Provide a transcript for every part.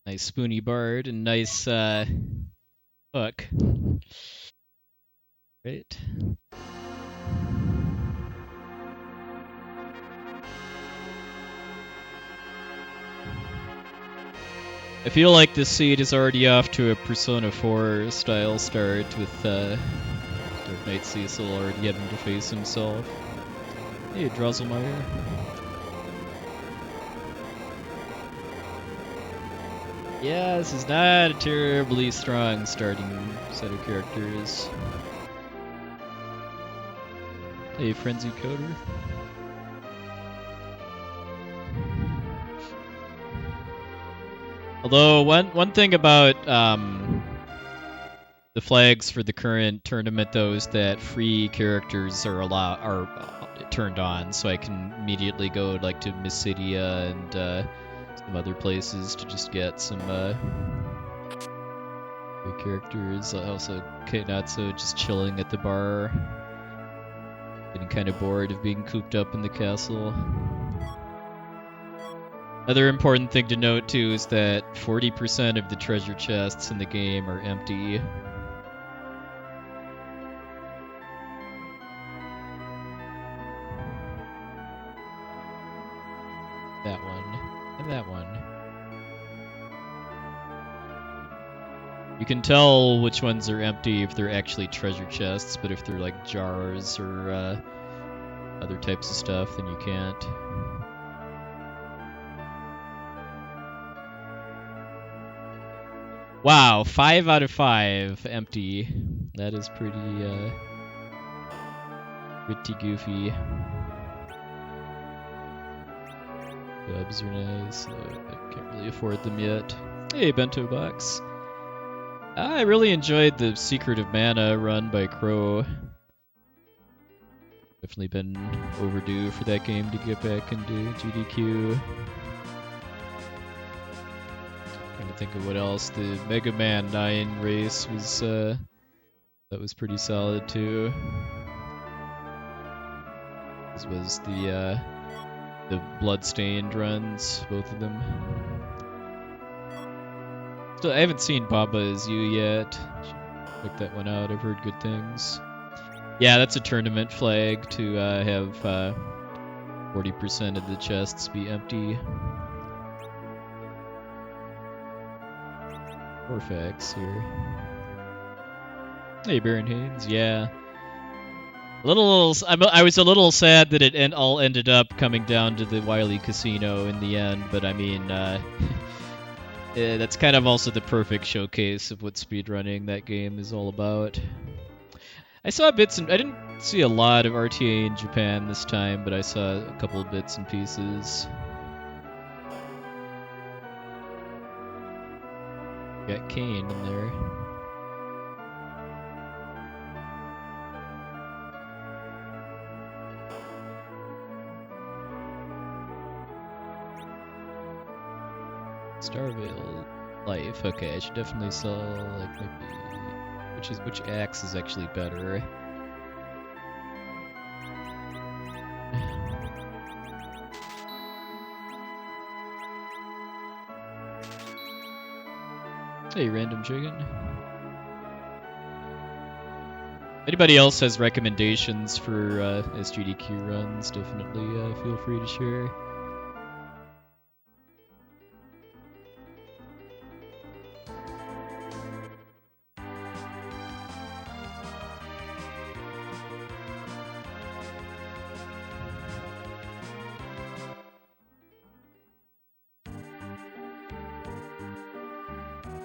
Nice spoony bard and nice hook. Right. I feel like this seed is already off to a Persona 4 style start with Dark Knight Cecil already having to face himself. Hey, Drosselmeyer. Yeah, this is not a terribly strong starting set of characters. Hey, Frenzy Coder. Although one thing about the flags for the current tournament, though, is that free characters are turned on, so I can immediately go like to Mysidia and some other places to just get some free characters. Also, Natsu just chilling at the bar, getting kind of bored of being cooped up in the castle. Another important thing to note, too, is that 40% of the treasure chests in the game are empty. That one. And that one. You can tell which ones are empty if they're actually treasure chests, but if they're like jars or other types of stuff, then you can't. Wow, 5 out of 5 empty. That is pretty goofy. Dubs are nice. I can't really afford them yet. Hey, Bento Box. I really enjoyed the Secret of Mana run by Crow. Definitely been overdue for that game to get back into GDQ. Trying to think of what else. The Mega Man 9 race was that was pretty solid too. This was the Bloodstained runs, both of them. Still, I haven't seen Baba Is You yet. Check that one out. I've heard good things. Yeah, that's a tournament flag to have 40% of the chests be empty. Orphax here. Hey, Baron Haynes. Yeah. I was a little sad that it all ended up coming down to the Wily Casino in the end, but I mean, that's kind of also the perfect showcase of what speedrunning that game is all about. I saw bits and I didn't see a lot of RTA in Japan this time, but I saw a couple of bits and pieces. Got Kane in there. Starvale Life. Okay, I should definitely sell like maybe which axe is actually better. Hey, Random Chicken. Anybody else has recommendations for SGDQ runs, definitely feel free to share.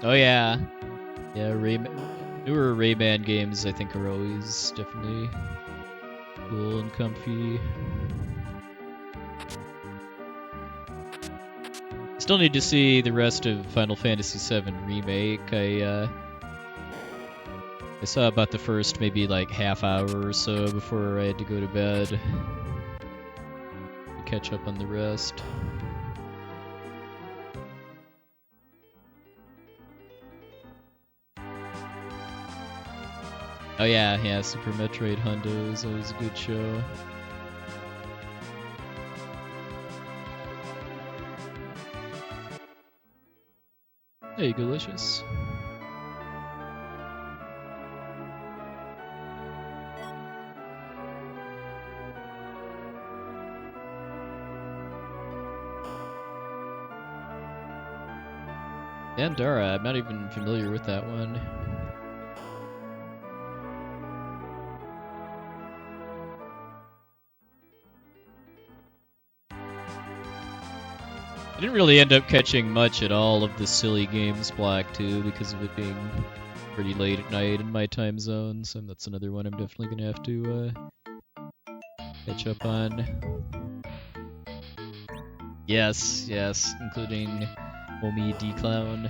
Oh yeah. Yeah, newer Rayman games I think are always definitely cool and comfy. Still need to see the rest of Final Fantasy VII Remake. I saw about the first maybe like half hour or so before I had to go to bed to catch up on the rest. Oh yeah, Super Metroid Hundo is always a good show. Hey, Delicious. Dandara, I'm not even familiar with that one. I didn't really end up catching much at all of the silly games Black 2 because of it being pretty late at night in my time zone, so that's another one I'm definitely gonna have to catch up on. Yes, including Homie D-Clown.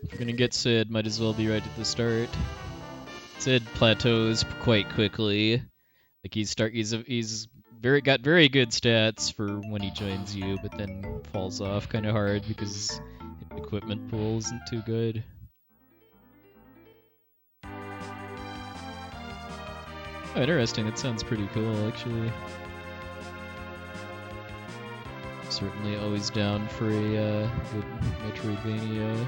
If you're gonna get Sid, might as well be right at the start. Sid plateaus quite quickly. Like he's got very good stats for when he joins you, but then falls off kind of hard because his equipment pool isn't too good. Oh, interesting. That sounds pretty cool, actually. Certainly always down for a good Metroidvania.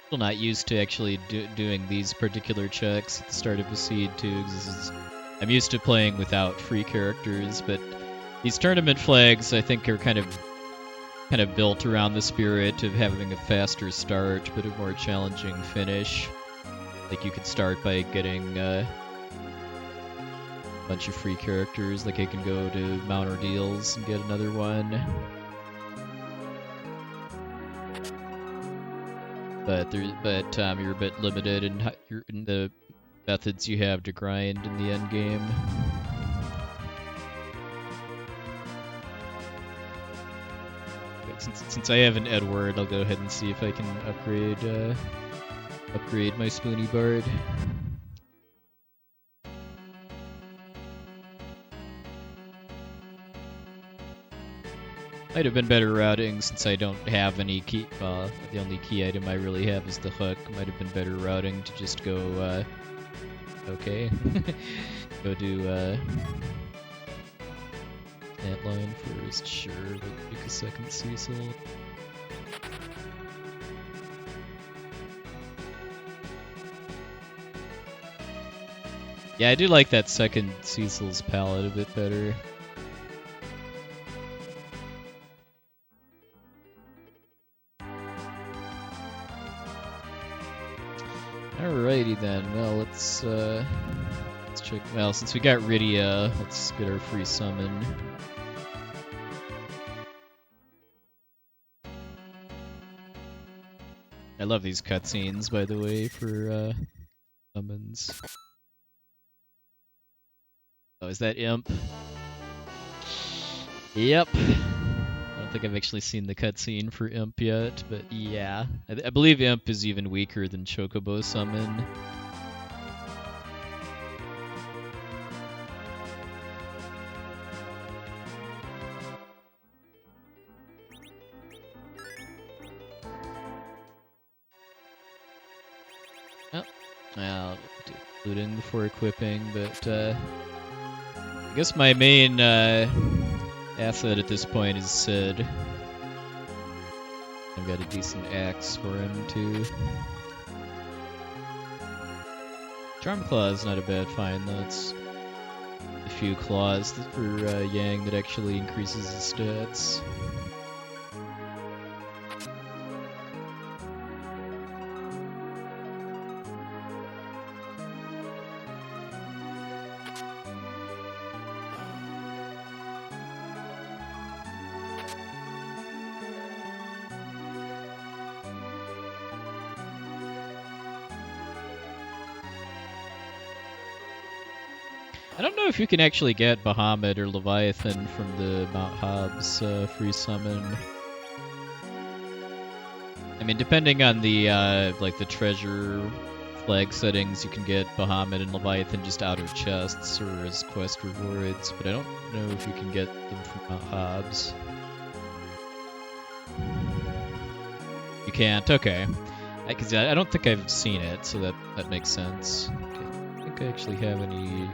Still not used to actually doing these particular checks at the start of a seed too, because I'm used to playing without free characters, but these tournament flags I think are kind of built around the spirit of having a faster start but a more challenging finish. Like you could start by getting a bunch of free characters, like I can go to Mount Ordeals and get another one. But you're a bit limited in the methods you have to grind in the end game. Since I have an Edward, I'll go ahead and see if I can upgrade my Spoony Bard. Might have been better routing since I don't have any key. The only key item I really have is the hook. Might have been better routing to just go. Okay, go do Antline first. Sure, pick a second Cecil. Yeah, I do like that second Cecil's palette a bit better. Alrighty then. Well, let's check. Well, since we got Rydia, let's get our free summon. I love these cutscenes, by the way, for summons. Oh, is that Imp? Yep. I don't think I've actually seen the cutscene for Imp yet, but yeah. I believe Imp is even weaker than Chocobo Summon. Oh, I'll do looting before equipping, but I guess my main asset at this point is Sid. I've got a decent axe for him too. Charm Claw is not a bad find though. It's a few claws for Yang that actually increases his stats. I don't know if you can actually get Bahamut or Leviathan from the Mount Hobbs free summon. I mean, depending on the like the treasure flag settings, you can get Bahamut and Leviathan just out of chests or as quest rewards, but I don't know if you can get them from Hobbs. You can't? Okay. Because I don't think I've seen it, so that makes sense. Okay. I don't think I actually have any...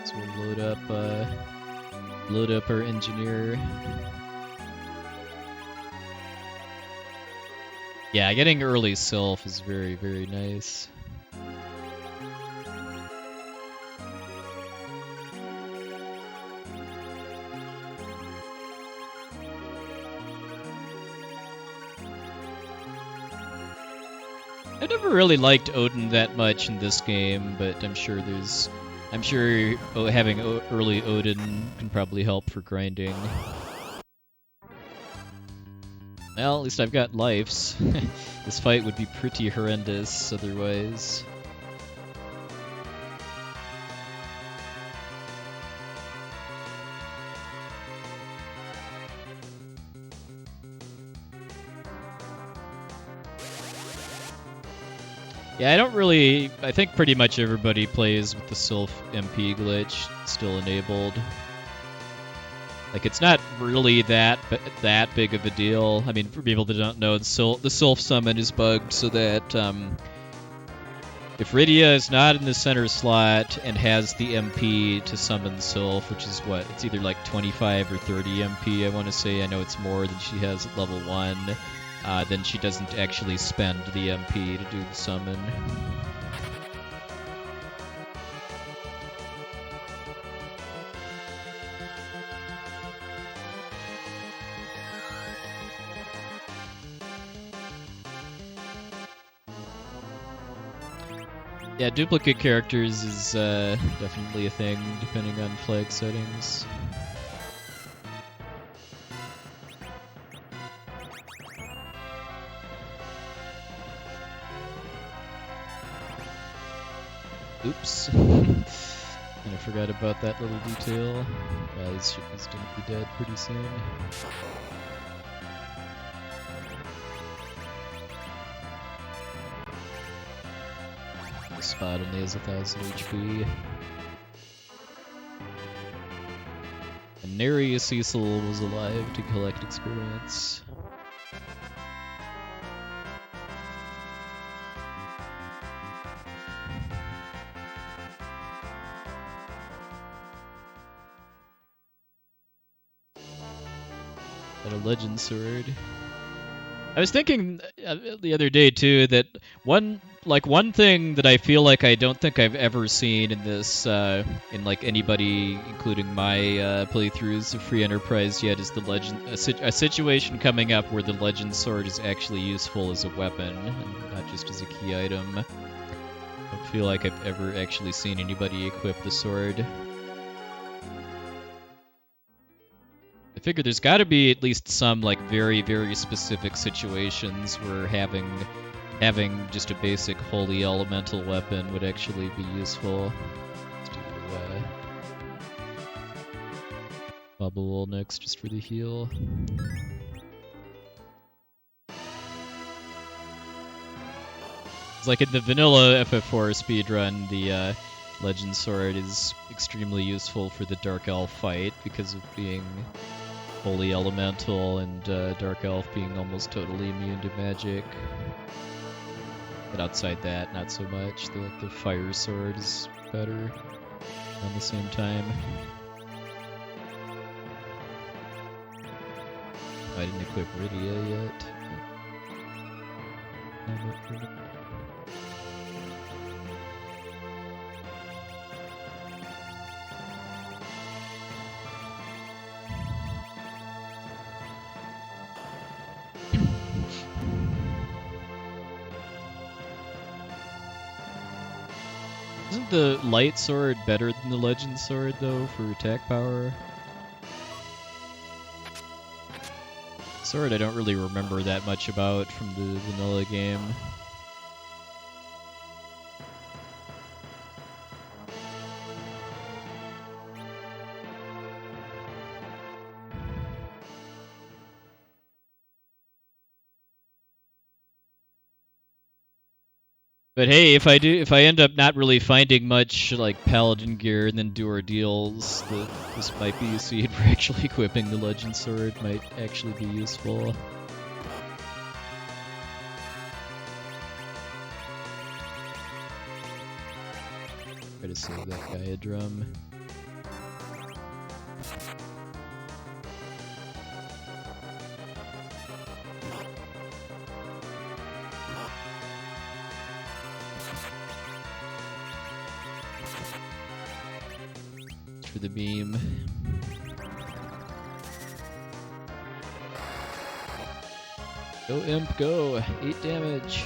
So we'll load up our engineer. Yeah, getting early sylph is very, very nice. I never really liked Odin that much in this game, but I'm sure having early Odin can probably help for grinding. Well, at least I've got lives. This fight would be pretty horrendous otherwise. Yeah, I think pretty much everybody plays with the sylph MP glitch still enabled. Like, it's not really that big of a deal. I mean, for people that don't know, the sylph summon is bugged so that if Rydia is not in the center slot and has the MP to summon sylph, which is what, it's either like 25 or 30 MP, I want to say. I know it's more than she has at level 1. Then she doesn't actually spend the MP to do the summon. Yeah, duplicate characters is definitely a thing, depending on flag settings. Oops. And I forgot about that little detail. These shippies gonna be dead pretty soon. The spot only has 1000 HP. And nary a Cecil was alive to collect experience. A legend sword. I was thinking the other day too that one thing that I feel like I don't think I've ever seen in this in like anybody, including my playthroughs of Free Enterprise yet, is the legend a situation coming up where the legend sword is actually useful as a weapon and not just as a key item. I don't feel like I've ever actually seen anybody equip the sword. I figure there's got to be at least some like very, very specific situations where having just a basic holy elemental weapon would actually be useful. Let's do Bubble Wool next just for the heal. It's like in the vanilla FF4 speedrun, the Legend Sword is extremely useful for the Dark Elf fight because of being Holy Elemental and Dark Elf being almost totally immune to magic. But outside that, not so much. The Fire Sword is better on the same time. I didn't equip Rydia yet. Isn't the Light Sword better than the Legend Sword, though, for attack power? Sword I don't really remember that much about from the vanilla game. But hey, if I end up not really finding much like paladin gear and then do ordeals, this might be a seed for actually equipping the legend sword. Might actually be useful. Try to save that guy a drum. For the beam. Go imp, go! 8 damage.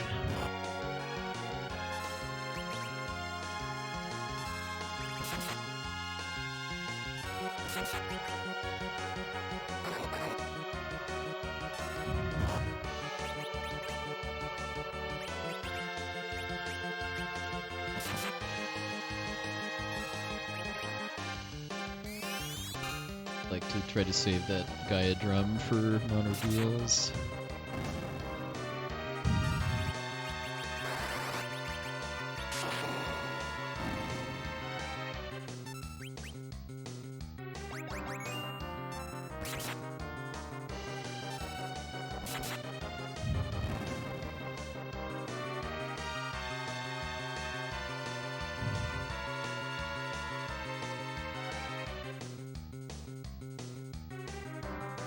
Like to try to save that guy a drum for non-ordeals.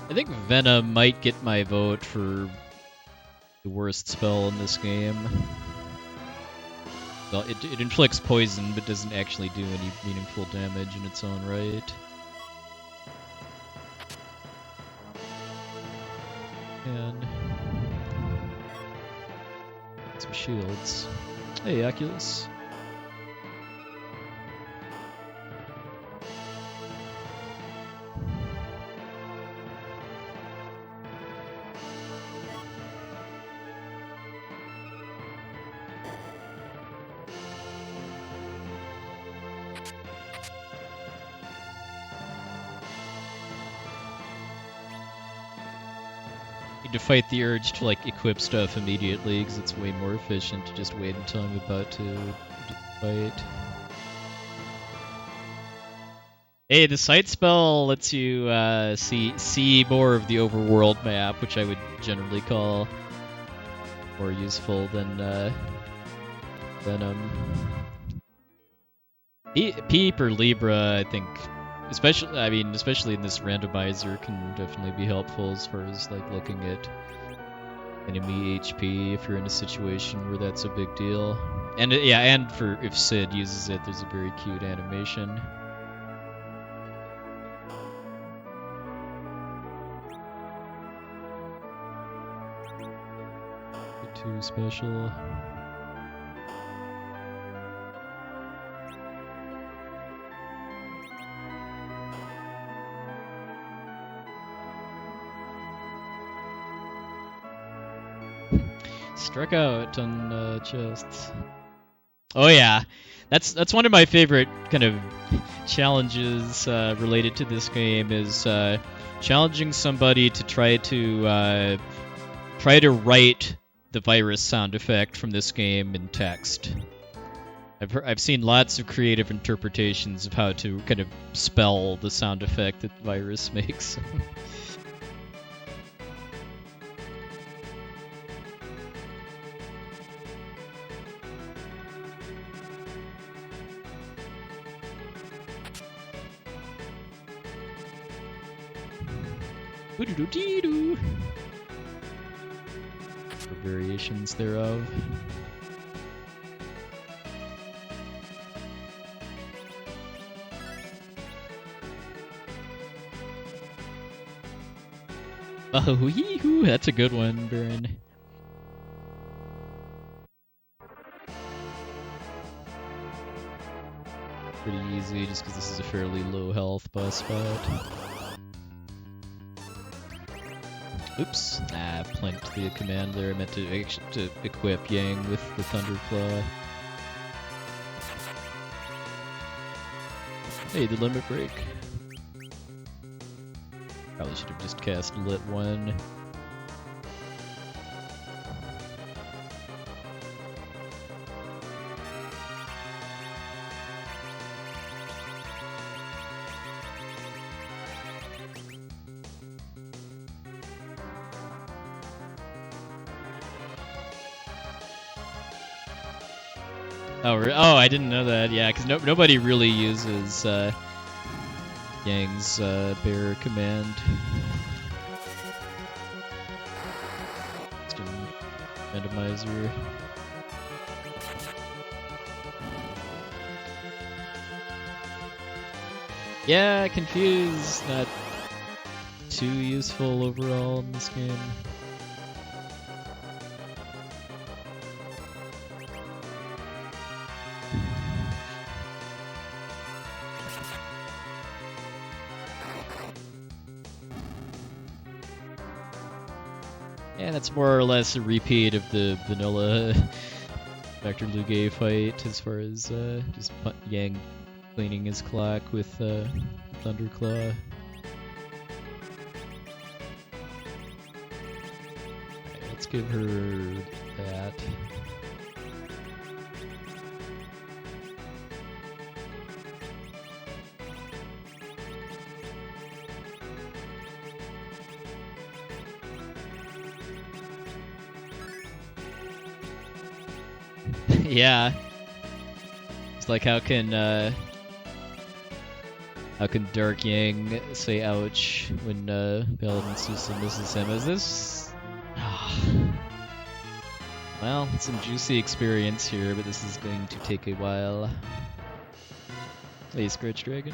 I think Venom might get my vote for the worst spell in this game. Well, it inflicts poison, but doesn't actually do any meaningful damage in its own right. And some shields. Hey, Oculus. To fight the urge to like equip stuff immediately because it's way more efficient to just wait until I'm about to fight. Hey, the sight spell lets you see more of the overworld map, which I would generally call more useful than Venom. Peep or Libra, I think. Especially in this randomizer, can definitely be helpful as far as like looking at enemy HP if you're in a situation where that's a big deal. And yeah, and for if Sid uses it, there's a very cute animation. Too special. Struck out on chests. Oh yeah, that's one of my favorite kind of challenges related to this game is challenging somebody to try to write the virus sound effect from this game in text. I've seen lots of creative interpretations of how to kind of spell the sound effect that the virus makes. Or variations thereof. Oh, yee-hoo, that's a good one, Baron. Pretty easy, just because this is a fairly low health boss fight. Oops, planked the command there. I meant to equip Yang with the Thunderclaw. Hey, the limit break. Probably should have just cast Lit 1. Oh, I didn't know that. Yeah, because nobody really uses Yang's bear command. Just in randomizer. Yeah, confuse. Not too useful overall in this game. And it's more or less a repeat of the vanilla Dr. Luge fight as far as just Yang cleaning his clock with Thunderclaw. Alright, let's give her that. Yeah. It's like how can Dark Yang say ouch when Paladin Susan misses him? Is this well, some juicy experience here, but this is going to take a while. Hey, Scratch Dragon.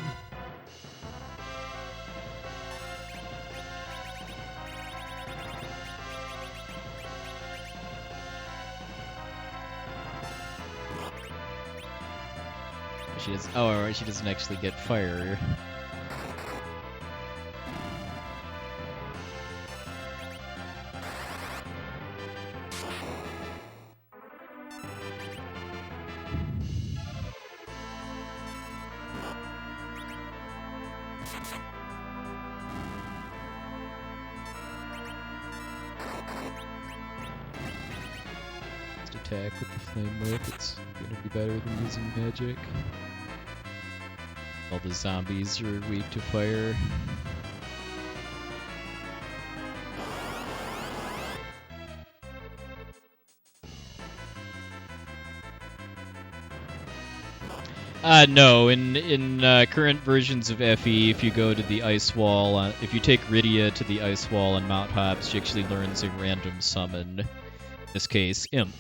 She does. Oh, she doesn't actually get fire. Just attack with the flame whip. It's gonna be better than using magic. All the zombies are weak to fire. No. In current versions of FE, if you go to the ice wall, if you take Rydia to the ice wall on Mount Hobbs, she actually learns a random summon. In this case, Imp.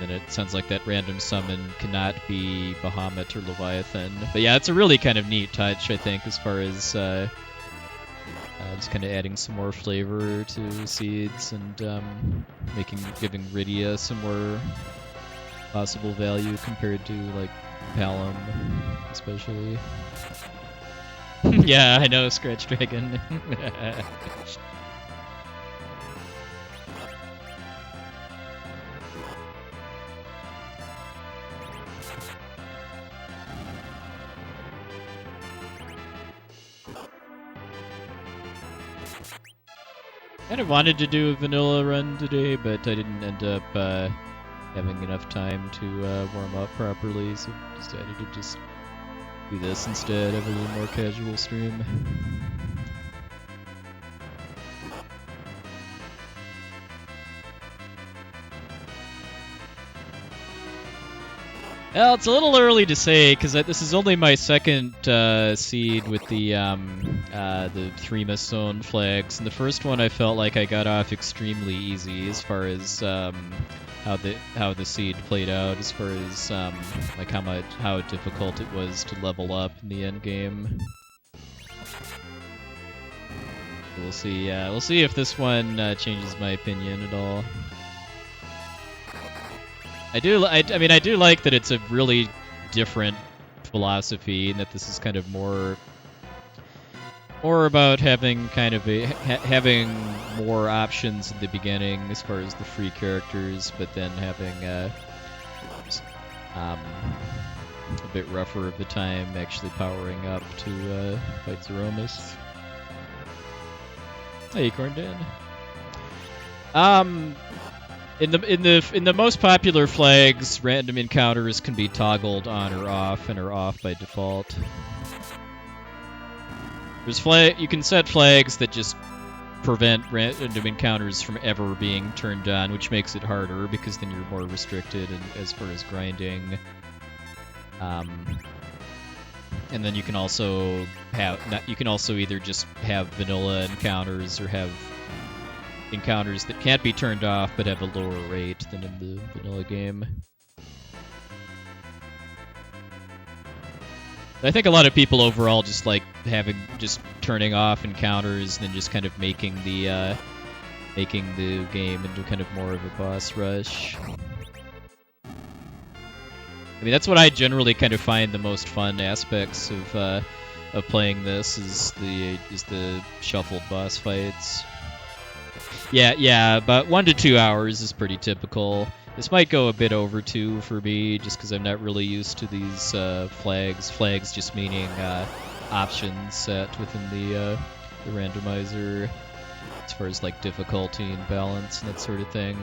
And it sounds like that random summon cannot be Bahamut or Leviathan. But yeah, it's a really kind of neat touch, I think, as far as just kind of adding some more flavor to seeds and giving Rydia some more possible value compared to like Palom, especially. Yeah, I know, Scratch Dragon. Kind of wanted to do a vanilla run today, but I didn't end up having enough time to warm up properly, so decided to just do this instead, have a little more casual stream. Well, it's a little early to say, because this is only my second seed with the 3 Mist Zone flags, and the first one I felt like I got off extremely easy as far as how the seed played out, as far as like how difficult it was to level up in the end game. We'll see. We'll see if this one changes my opinion at all. I do like that it's a really different philosophy, and that this is kind of more about having kind of having more options in the beginning as far as the free characters, but then having a bit rougher of the time actually powering up to fight Zeromus. Hey, Corndan. In the most popular flags, random encounters can be toggled on or off, and are off by default. You can set flags that just prevent random encounters from ever being turned on, which makes it harder because then you're more restricted as far as grinding. And then you can also either just have vanilla encounters or have encounters that can't be turned off but have a lower rate than in the vanilla game. I think a lot of people overall just like turning off encounters and then just kind of making the game into kind of more of a boss rush. I mean, that's what I generally kind of find the most fun aspects of playing this is the shuffled boss fights. Yeah, about 1 to 2 hours is pretty typical. This might go a bit over 2 for me, just because I'm not really used to these flags. Flags just meaning options set within the randomizer, as far as like difficulty and balance and that sort of thing.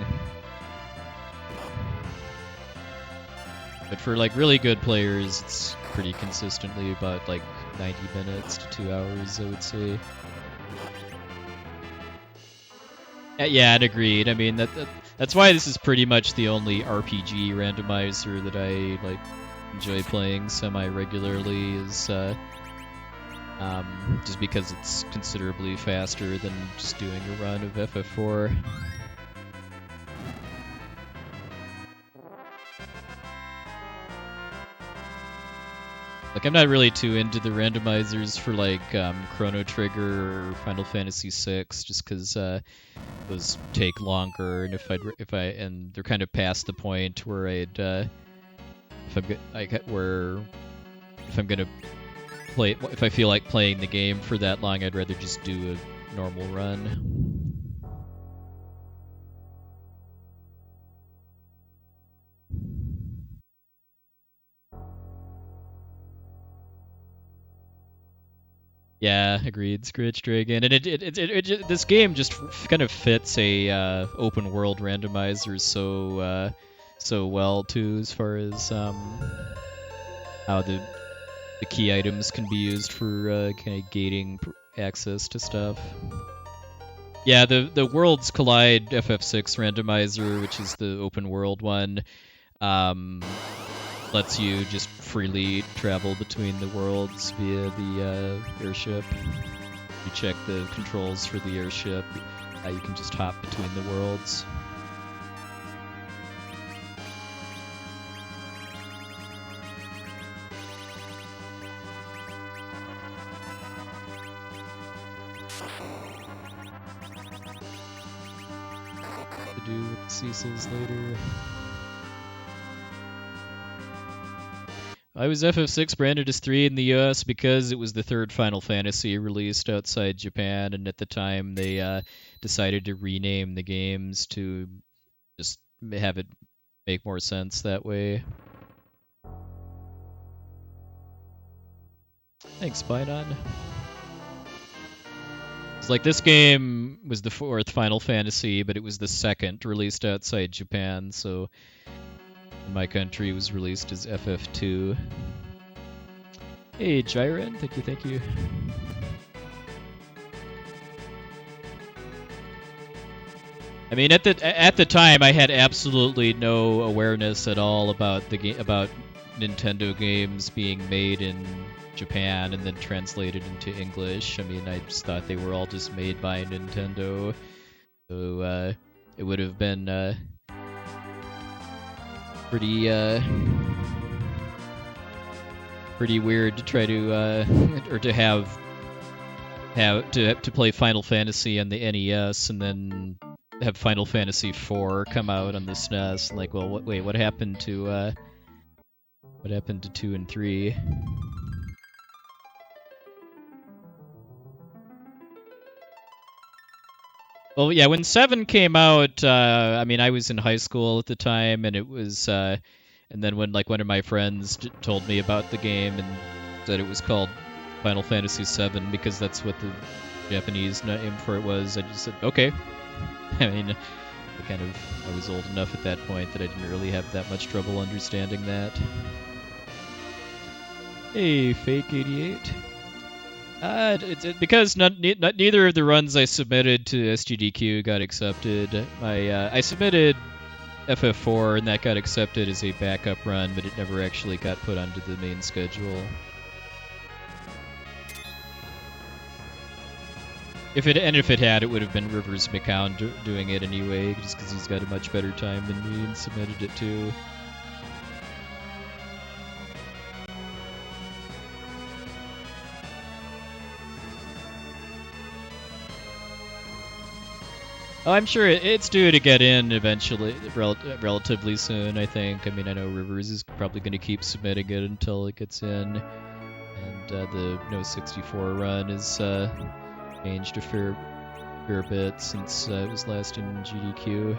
But for like really good players, it's pretty consistently about like 90 minutes to 2 hours, I would say. Yeah, and agreed. I mean, that's why this is pretty much the only RPG randomizer that I like enjoy playing semi-regularly, is just because it's considerably faster than just doing a run of FF4. Like, I'm not really too into the randomizers for like Chrono Trigger or Final Fantasy VI, just because those take longer, and if they're kind of past the point where if I feel like playing the game for that long, I'd rather just do a normal run. Yeah, agreed. Scratch Dragon, and this game just kind of fits a open world randomizer so well too, as far as how the key items can be used for kind of gating access to stuff. Yeah, the Worlds Collide FF6 randomizer, which is the open world one, lets you just freely travel between the worlds via the airship. You check the controls for the airship, you can just hop between the worlds. To do with the Cecils later. I was FF6 branded as 3 in the US because it was the third Final Fantasy released outside Japan, and at the time they decided to rename the games to just have it make more sense that way. Thanks, Spinon. It's like this game was the 4th Final Fantasy, but it was the 2nd released outside Japan, so in my country it was released as FF2. Hey, Jiren, thank you. I mean, at the time, I had absolutely no awareness at all about about Nintendo games being made in Japan and then translated into English. I mean, I just thought they were all just made by Nintendo, so it would have been pretty weird to try to or to have to play Final Fantasy on the NES and then have Final Fantasy IV come out on the SNES. And like, well, what happened to 2 and 3? Well, yeah, when 7 came out, I mean, I was in high school at the time, and it was, and then when like one of my friends told me about the game and said it was called Final Fantasy VII because that's what the Japanese name for it was, I just said, okay. I mean, I was old enough at that point that I didn't really have that much trouble understanding that. Hey, Fake88. Because neither of the runs I submitted to SGDQ got accepted. I submitted FF4 and that got accepted as a backup run, but it never actually got put onto the main schedule. If it had, it would have been Rivers McCown doing it anyway, just because he's got a much better time than me and submitted it too. Oh, I'm sure it's due to get in eventually, relatively soon, I think. I mean, I know Rivers is probably going to keep submitting it until it gets in. And the No 64 run is changed a fair bit since it was last in GDQ.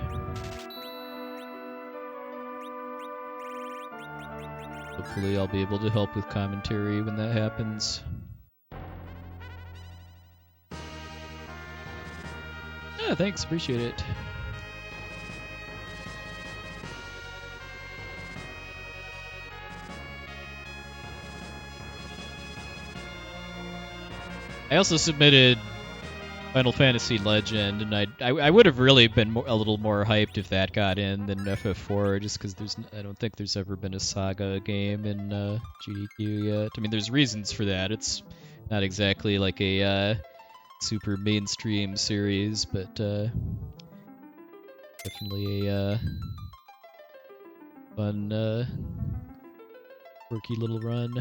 Hopefully I'll be able to help with commentary when that happens. Yeah, thanks, appreciate it. I also submitted Final Fantasy Legend, and I would have really been a little more hyped if that got in than FF4, just because I don't think there's ever been a Saga game in GDQ yet. I mean, there's reasons for that. It's not exactly like a super mainstream series, but definitely a fun, quirky little run.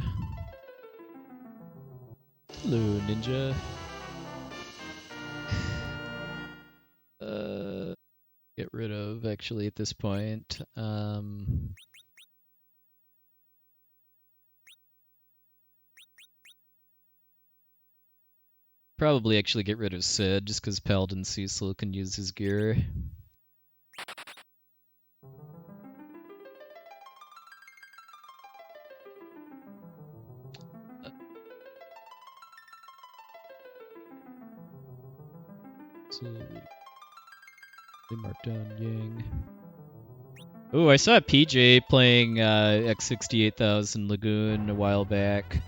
Hello, Ninja. Get rid of, actually, at this point. Probably actually get rid of Sid, just because Paladin Cecil can use his gear. So, they marked down Yang. Oh, I saw PJ playing X68000 Lagoon a while back.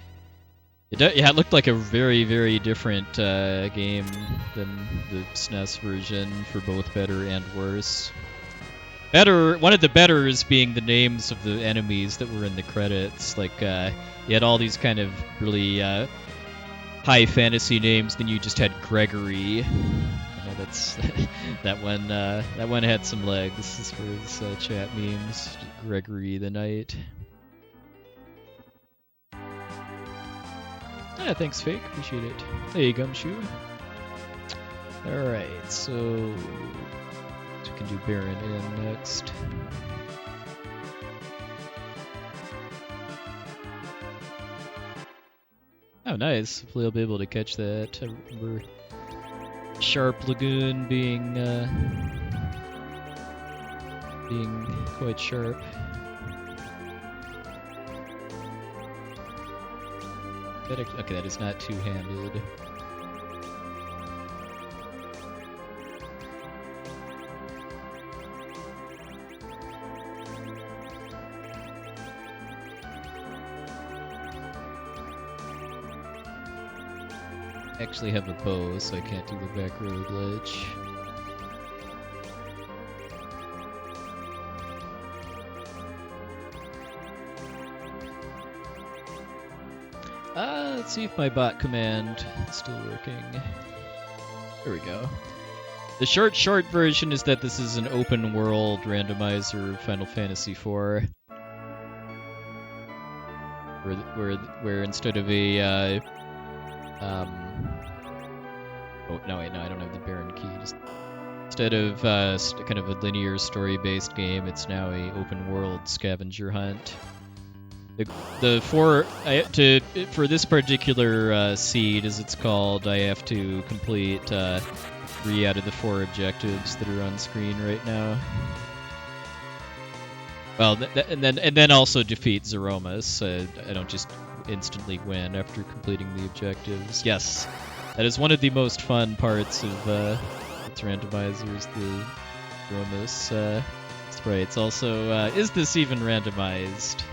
Yeah, it looked like a very, very different game than the SNES version, for both better and worse. One of the betters being the names of the enemies that were in the credits. Like, you had all these kind of really high fantasy names, then you just had Gregory. I know that's that one had some legs as far as chat memes. Gregory the Knight. Yeah, thanks, Fake. Appreciate it. Hey, Gumshoe. Alright, so we can do Baron in next. Oh, nice. Hopefully I'll be able to catch that. I remember Sharp Lagoon being quite sharp. Okay, that is not two-handed. I actually have a bow, so I can't do the back row glitch. Let's see if my bot command is still working. There we go. The short version is that this is an open world randomizer of Final Fantasy IV. Where instead of a oh no wait, no, I don't have the Baron key. Instead of kind of a linear story-based game, it's now a open world scavenger hunt. For this particular seed, as it's called, I have to complete 3 out of the 4 objectives that are on screen right now. Well, and then also defeat Zeromus. I don't just instantly win after completing the objectives. Yes, that is one of the most fun parts of its randomizers, the Zeromus sprites. Also, is this even randomized?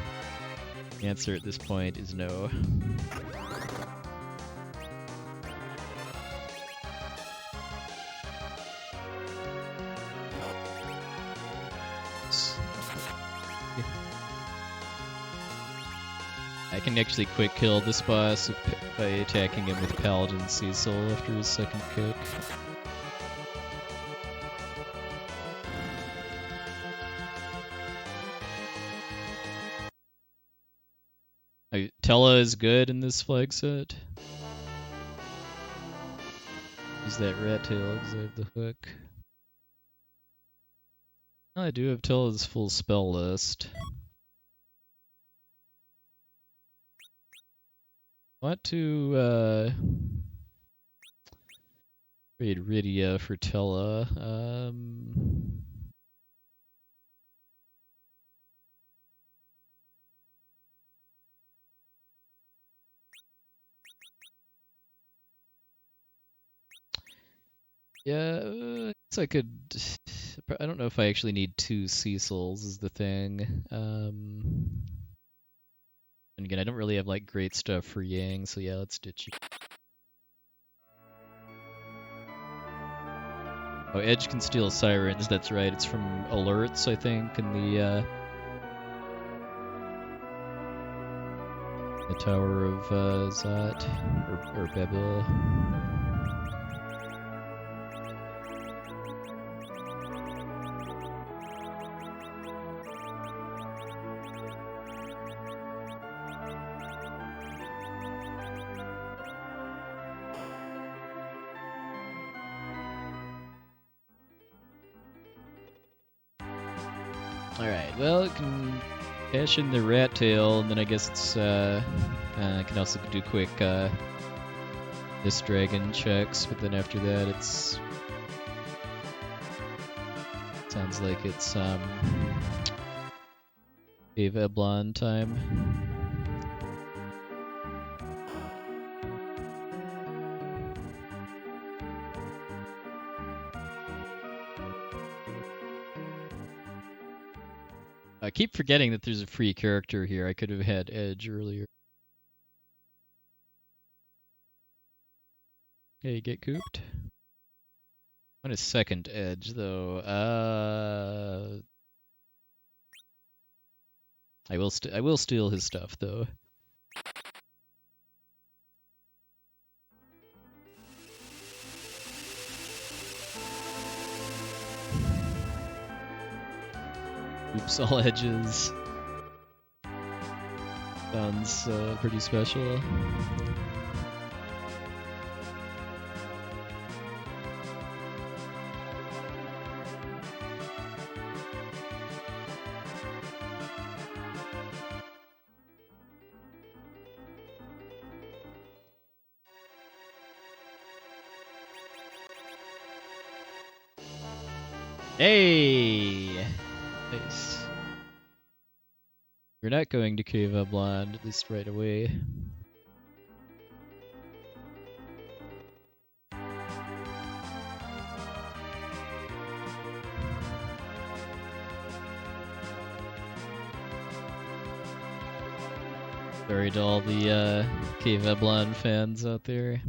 The answer at this point is no. I can actually quick kill this boss by attacking him with Paladin Cecil after his second kick. Tella is good in this flag set. Use that rat tail because I have the hook. Oh, I do have Tella's full spell list. I want to trade Rydia for Tella. Yeah, I guess I could. I don't know if I actually need 2 Cecils is the thing. And again, I don't really have like great stuff for Yang, so yeah, let's ditch it. Oh, Edge can steal Sirens, that's right. It's from alerts, I think, in the Tower of Zot, or Bebel. Alright, well, it can cash in the rat tail, and then I guess it's, I can also do quick, this dragon checks, but then after that it's... Sounds like it's, Cave Eblon time. I keep forgetting that there's a free character here. I could have had Edge earlier. Hey, get cooped. I want a second Edge, though. I will steal his stuff, though. Oops, all edges. Sounds pretty special. Hey! Nice. We're not going to Cave Eblon, at least right away. Sorry to all the Cave Eblon fans out there.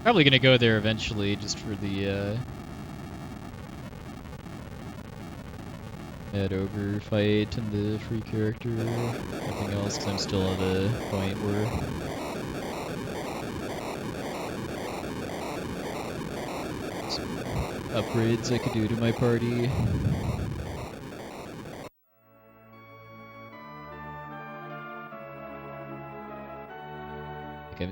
Probably gonna go there eventually, just for the Mad Ogre fight and the free character. Nothing else, because I'm still at a point where some upgrades I could do to my party.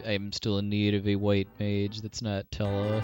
I'm still in need of a white mage that's not Tella.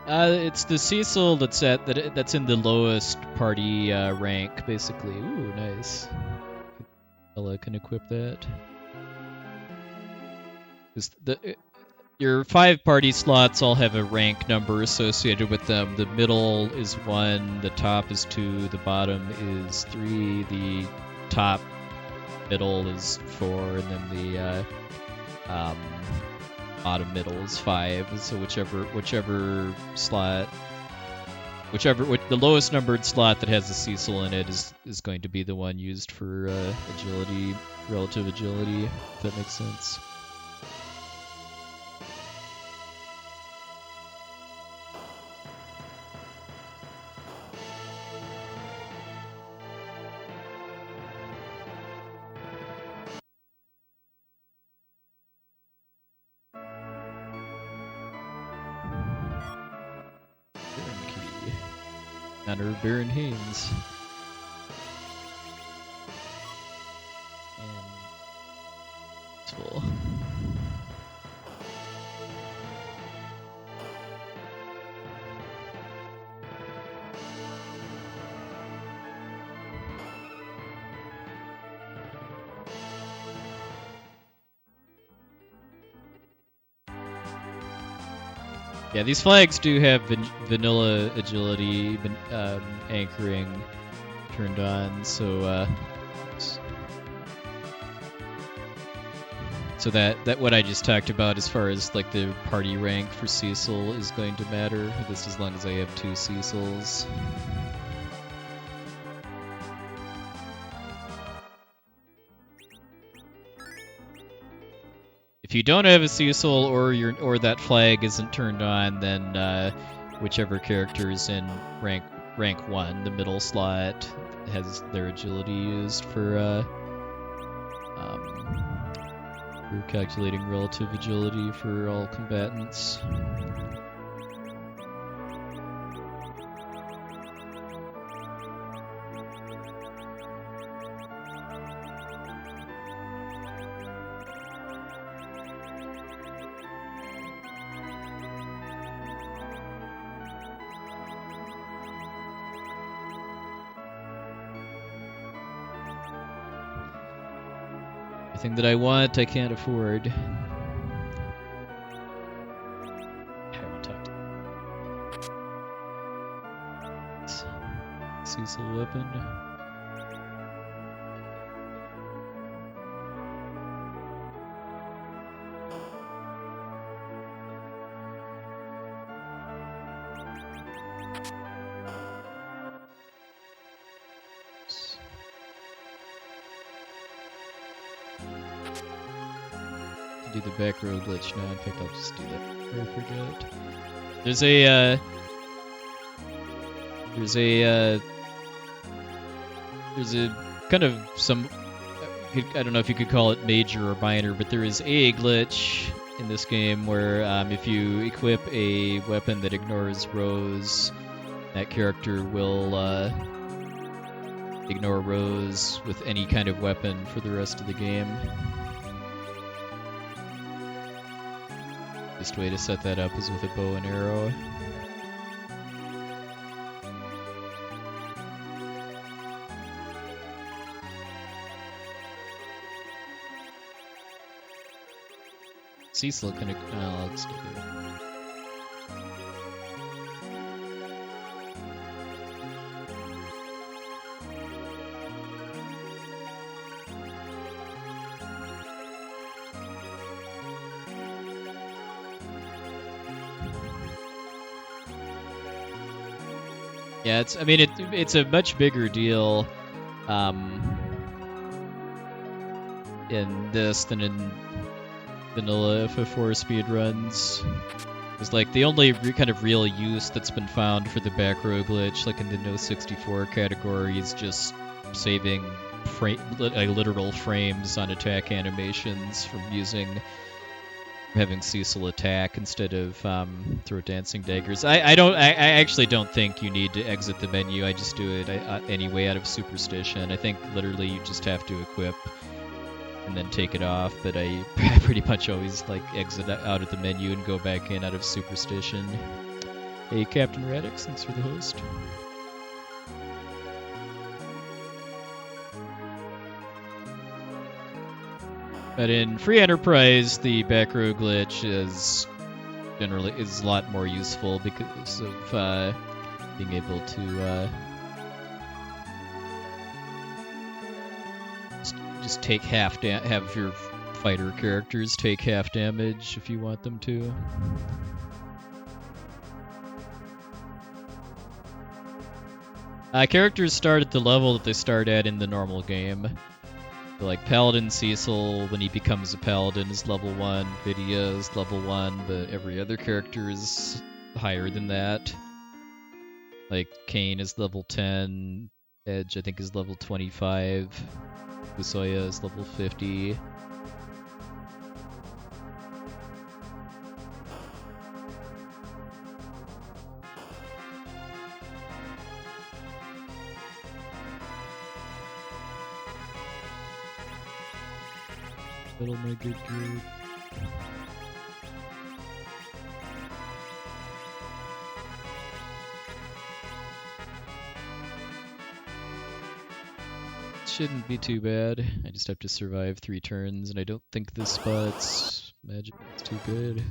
It's the Cecil that's that's in the lowest party rank, basically. Ooh, nice. Ella can equip that. 'Cause your 5 party slots all have a rank number associated with them. The middle is 1, the top is 2, the bottom is 3, the top middle is 4, and then the bottom middle is 5. So whichever slot, the lowest numbered slot that has a Cecil in it is going to be the one used for agility, relative agility, if that makes sense. Honor of Baron Haynes. And it's full. Yeah, these flags do have vanilla agility anchoring turned on, so that what I just talked about as far as like the party rank for Cecil is going to matter. This as long as I have 2 Cecils. If you don't have a Cecil or that flag isn't turned on, then whichever character is in rank 1, the middle slot, has their agility used for calculating relative agility for all combatants. Everything that I want, I can't afford. I haven't talked to Cecil weapon. Do the back row glitch now. In fact, I'll just do that before I forget. There's a kind of some, I don't know if you could call it major or minor, but there is a glitch in this game where if you equip a weapon that ignores rows, that character will ignore rows with any kind of weapon for the rest of the game. Best way to set that up is with a bow and arrow. Cecil can... let's do it. Yeah, it's a much bigger deal in this than in vanilla FF4 speedruns. It's like the only kind of real use that's been found for the back row glitch, like in the No 64 category, is just saving literal frames on attack animations from having Cecil attack instead of throw dancing daggers. I actually don't think you need to exit the menu. I just do it anyway out of superstition. I think literally you just have to equip and then take it off, but I pretty much always like exit out of the menu and go back in out of superstition. Hey, Captain Radix, thanks for the host. But in Free Enterprise, the back row glitch is a lot more useful because of being able to just take have your fighter characters take half damage if you want them to. Characters start at the level that they start at in the normal game. So like Paladin Cecil, when he becomes a Paladin, is level 1, Vidya is level 1, but every other character is higher than that. Like Kane is level 10, Edge I think is level 25, fusoya is level 50. Battle my good group. Shouldn't be too bad. I just have to survive 3 turns, and I don't think this spot's magic is too good.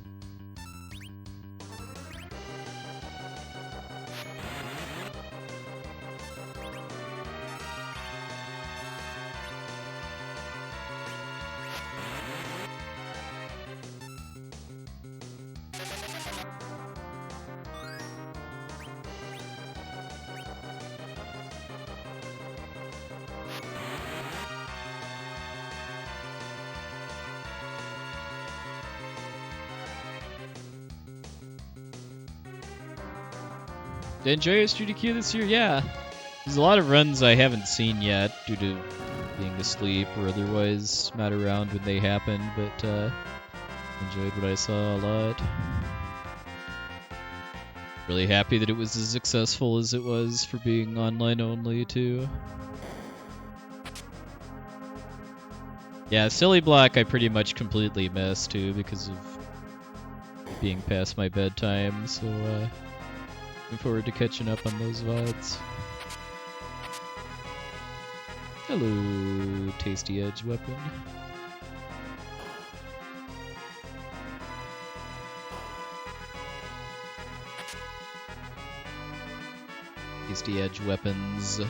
Did you enjoy HTT3Z this year? Yeah. There's a lot of runs I haven't seen yet due to being asleep or otherwise not around when they happened, but enjoyed what I saw a lot. Really happy that it was as successful as it was for being online only, too. Yeah, Silly Block I pretty much completely missed, too, because of being past my bedtime, so looking forward to catching up on those VODs. Hello, Tasty Edge Weapon. Tasty Edge Weapons.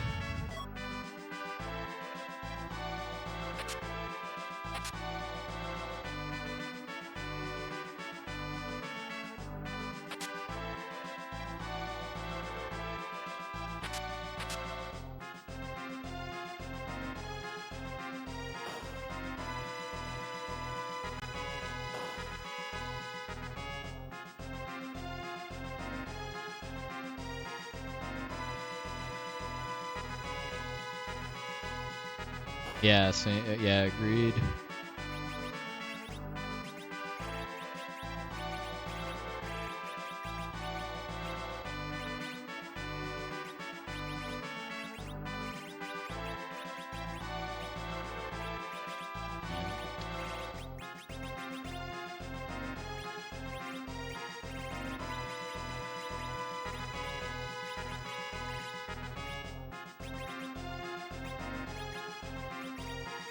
Yeah, yeah, agreed.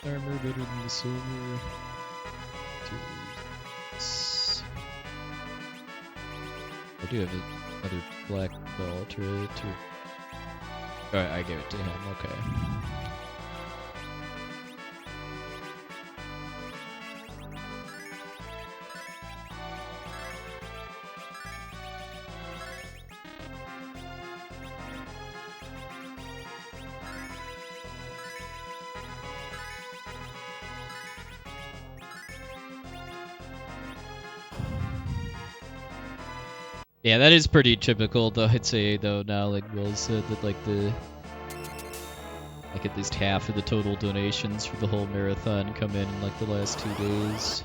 Armor better than the silver. I do have another black vault, right? Alright, I gave it to him, okay. Yeah, that is pretty typical, though. I'd say, though, now, like Will said, that like at least half of the total donations for the whole marathon come in like the last 2 days.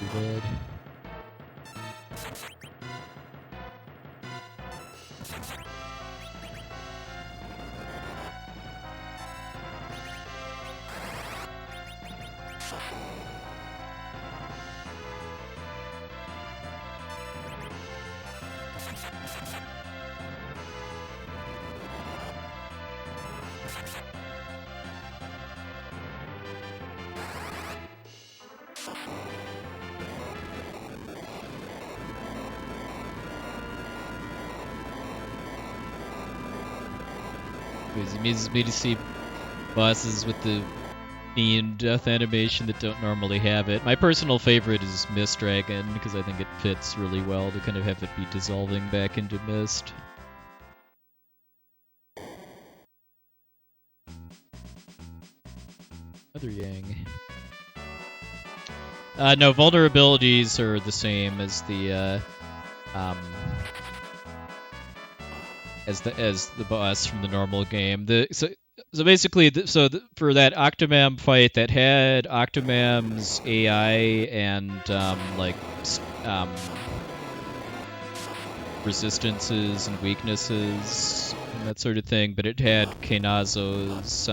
Too bad. It amuses me to see bosses with the themed death animation that don't normally have it. My personal favorite is Mist Dragon, because I think it fits really well to kind of have it be dissolving back into mist. Other Yang. No, vulnerabilities are the same as the boss from the normal game. So basically, for that Octomam fight that had Octomam's AI and resistances and weaknesses and that sort of thing, but it had Kenazo's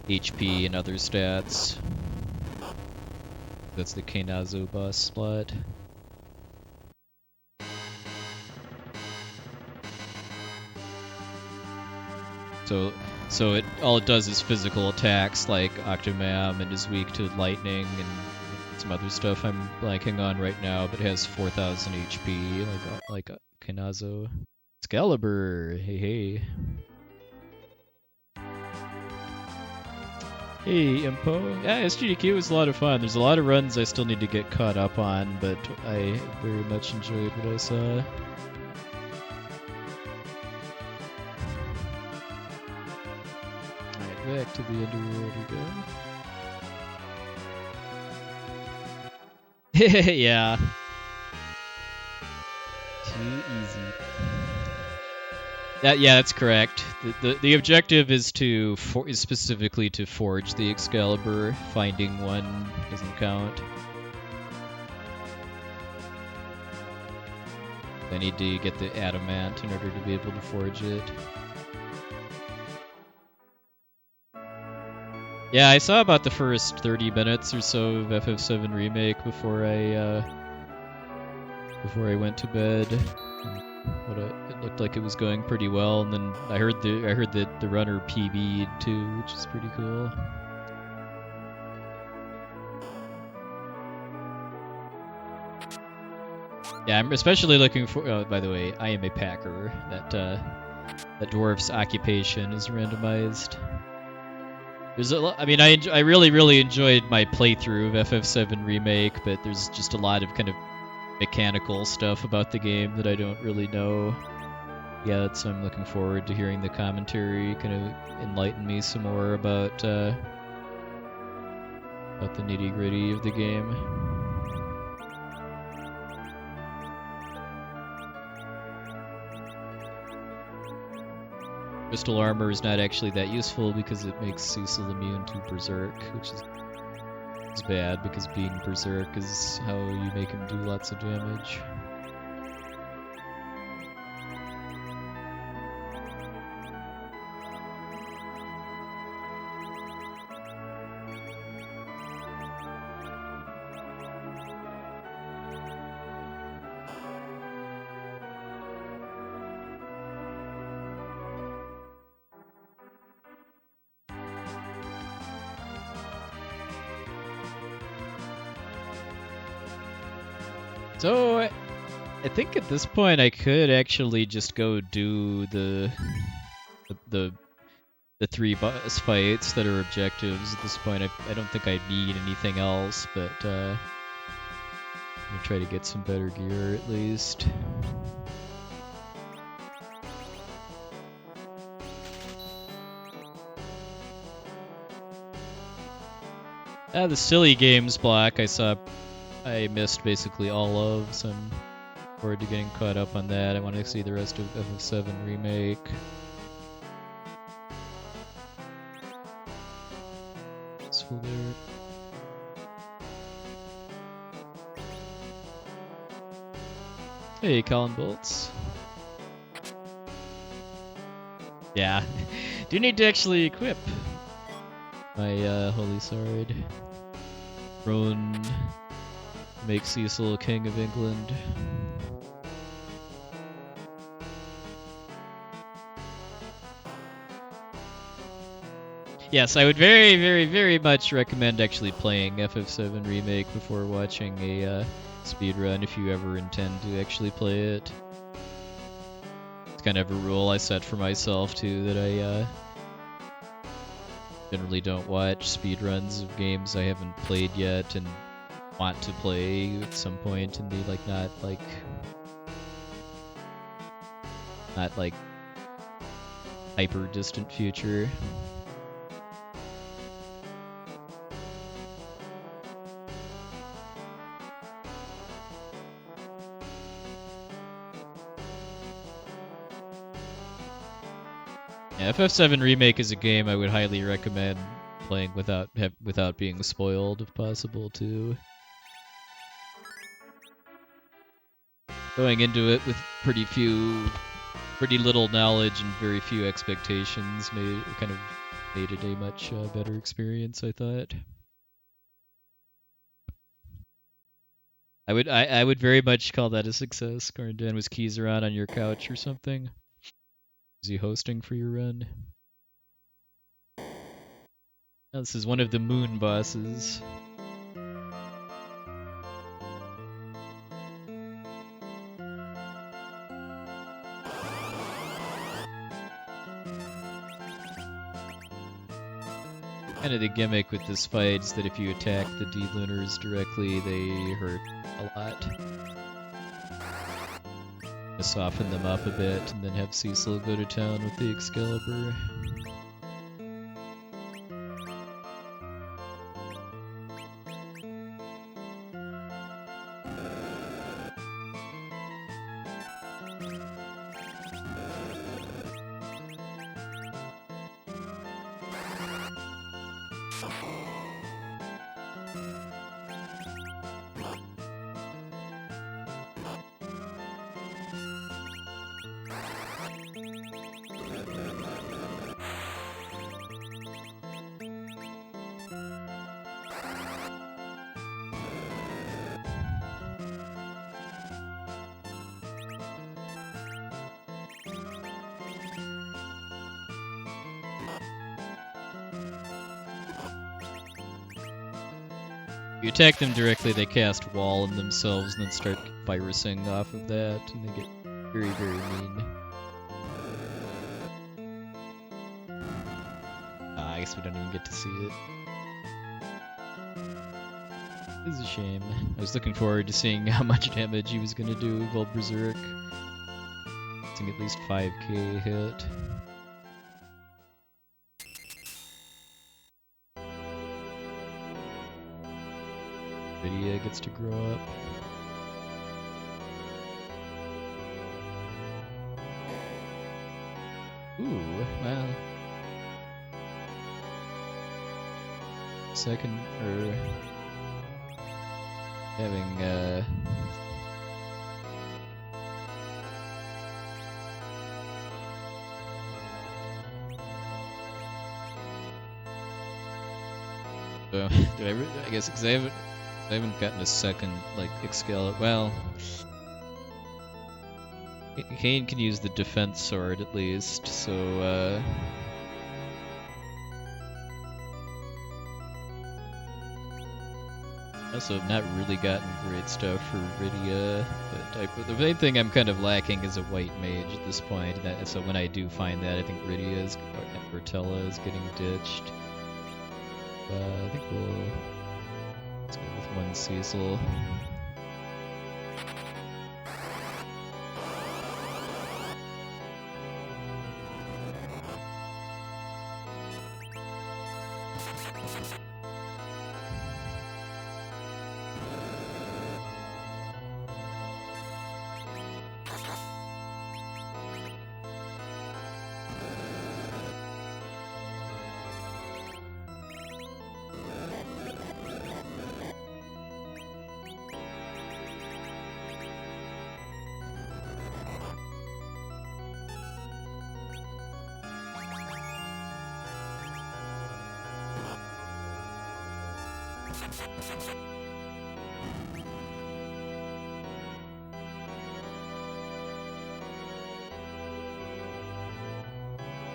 HP and other stats. That's the Kenazo boss slot. So all it does is physical attacks like Octomam, and is weak to lightning and some other stuff I'm blanking on right now, but it has 4,000 HP like Kenazo. Excalibur, hey. Hey, Impo. Yeah, SGDQ was a lot of fun. There's a lot of runs I still need to get caught up on, but I very much enjoyed what I saw. Back to the underworld we go. Yeah. Too easy. Yeah, that's correct. The objective is is specifically to forge the Excalibur. Finding one doesn't count. I need to get the adamant in order to be able to forge it. Yeah, I saw about the first 30 minutes or so of FF7 Remake before I went to bed. It looked like it was going pretty well, and then I heard that the runner PB'd too, which is pretty cool. Yeah, I'm especially looking for. Oh, by the way, I am a packer. That dwarf's occupation is randomized. There's I really enjoyed my playthrough of FF7 Remake, but there's just a lot of kind of mechanical stuff about the game that I don't really know yet, so I'm looking forward to hearing the commentary kind of enlighten me some more about the nitty-gritty of the game. Crystal armor is not actually that useful because it makes Cecil immune to Berserk, which is bad because being Berserk is how you make him do lots of damage. So, I think at this point I could actually just go do the 3 boss fights that are objectives at this point. I don't think I need anything else, but I'm gonna try to get some better gear at least. The silly games block I missed basically all of, so I'm forward to getting caught up on that. I want to see the rest of FF7 Remake. So there. Hey, Colin Bolts. Yeah, do need to actually equip my Holy Sword. Throne. Make Cecil King of England. Yes, I would very much recommend actually playing FF7 Remake before watching a speedrun if you ever intend to actually play it. kind of a rule I set for myself too, that I generally don't watch speedruns of games I haven't played yet and want to play at some point in the not hyper distant future. Yeah, FF7 Remake is a game I would highly recommend playing without being spoiled, if possible, too. Going into it with pretty little knowledge and very few expectations made it a much better experience, I thought. I would very much call that a success. Corndan, was Keys around on your couch or something? Is he hosting for your run? Oh, this is one of the moon bosses. Kind of the gimmick with this fight is that if you attack the D-Lunars directly, they hurt a lot. Soften them up a bit, and then have Cecil go to town with the Excalibur. If you attack them directly, they cast Wall in themselves and then start virusing off of that, and they get very, very mean. I guess we don't even get to see it. This is a shame. I was looking forward to seeing how much damage he was going to do while Berserk. I think at least 5k hit. Lydia gets to grow up. Ooh, wow. Second, or having so, I guess because I haven't gotten a second Excalibur. Well, Kane can use the defense sword at least, so also not really gotten great stuff for Rydia, but the main thing I'm kind of lacking is a white mage at this point. So when I do find that, I think Rydia or Tella is getting ditched. I think let's go with one Cecil.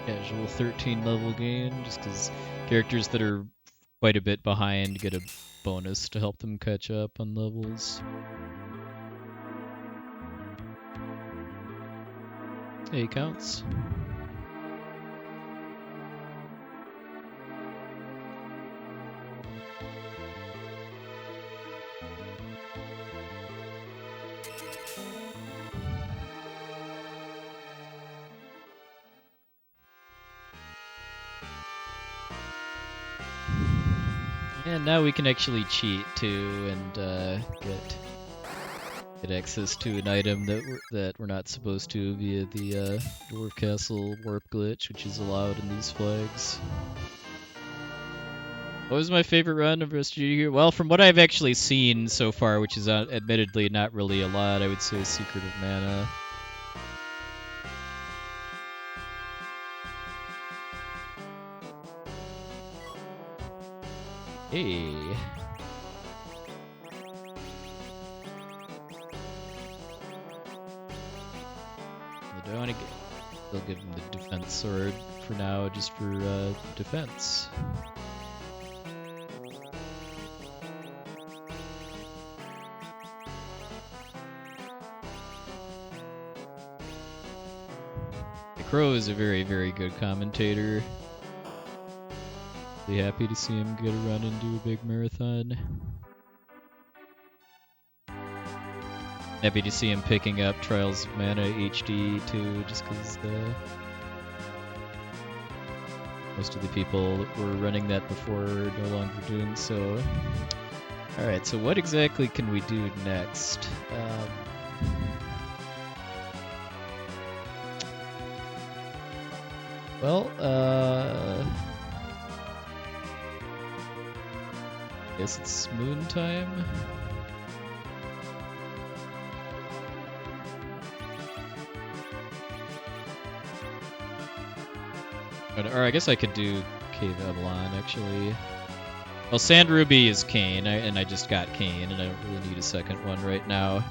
Casual 13 level gain, just because characters that are quite a bit behind get a bonus to help them catch up on levels. Hey, counts. And now we can actually cheat too and get access to an item that we're not supposed to via the Dwarf Castle warp glitch, which is allowed in these flags. What was my favorite run of Rest of here? Well, from what I've actually seen so far, which is admittedly not really a lot, I would say Secret of Mana. Hey. I don't want to get. They'll give him the defense sword for now, just for defense. The Crow is a very, very good commentator. Really happy to see him get a run and do a big marathon. Happy to see him picking up Trials of Mana HD too, just because most of the people that were running that before are no longer doing so. Alright, so what exactly can we do next? Guess it's moon time. Or I guess I could do Cave Avalon, actually. Well, Sand Ruby is Kmain, and I just got Kmain, and I don't really need a second one right now.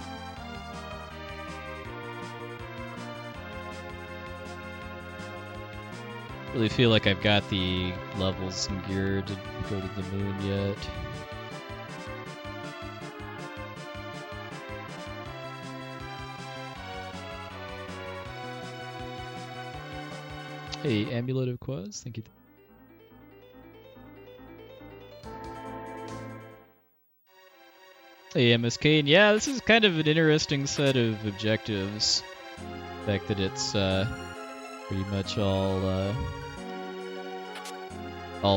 Really feel like I've got the levels and gear to go to the moon yet. Hey, Amulet of Quaz, thank you. Hey, MS Kane, yeah, this is kind of an interesting set of objectives. The fact that it's pretty much all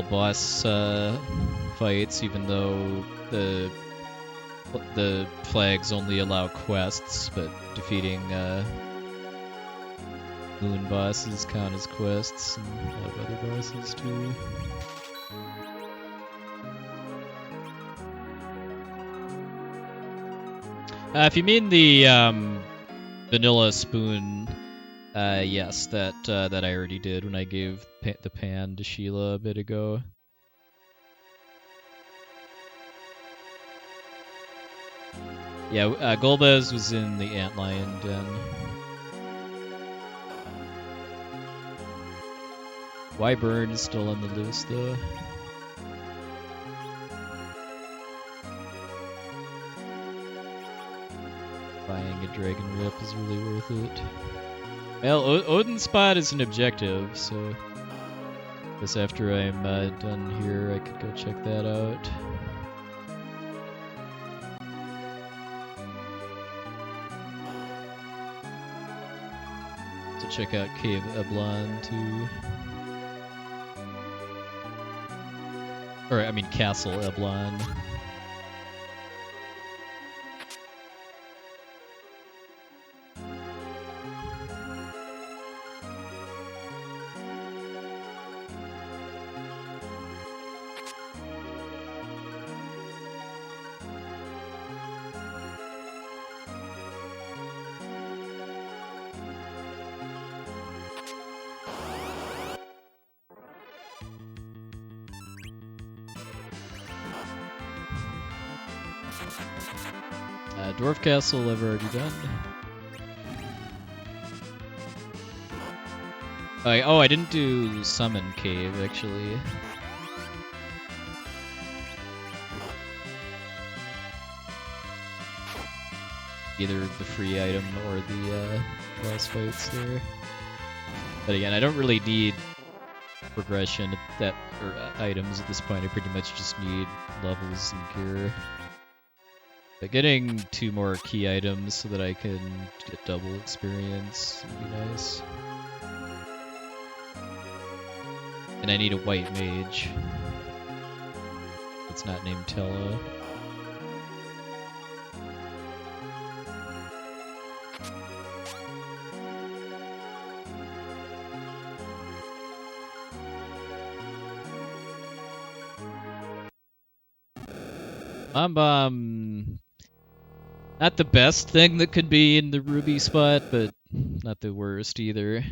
boss fights, even though the flags only allow quests, but defeating moon bosses count as quests, and a lot of other bosses too. If you mean the vanilla spoon, yes, that I already did when I gave the pan to Sheila a bit ago. Yeah, Golbez was in the Antlion Den. Wyvern is still on the list, though. Buying a Dragon Whip is really worth it. Well, Odin Spot is an objective, so I guess after I'm done here, I could go check that out. So check out Cave Eblon too. Or, I mean, Castle Eblon. Dwarf Castle I've already done. I didn't do Summon Cave, actually. Either the free item or the boss fights there. But again, I don't really need progression or items at this point. I pretty much just need levels and gear. But getting 2 more key items so that I can get double experience would be nice. And I need a white mage. It's not named Tella. Not the best thing that could be in the ruby spot, but not the worst either.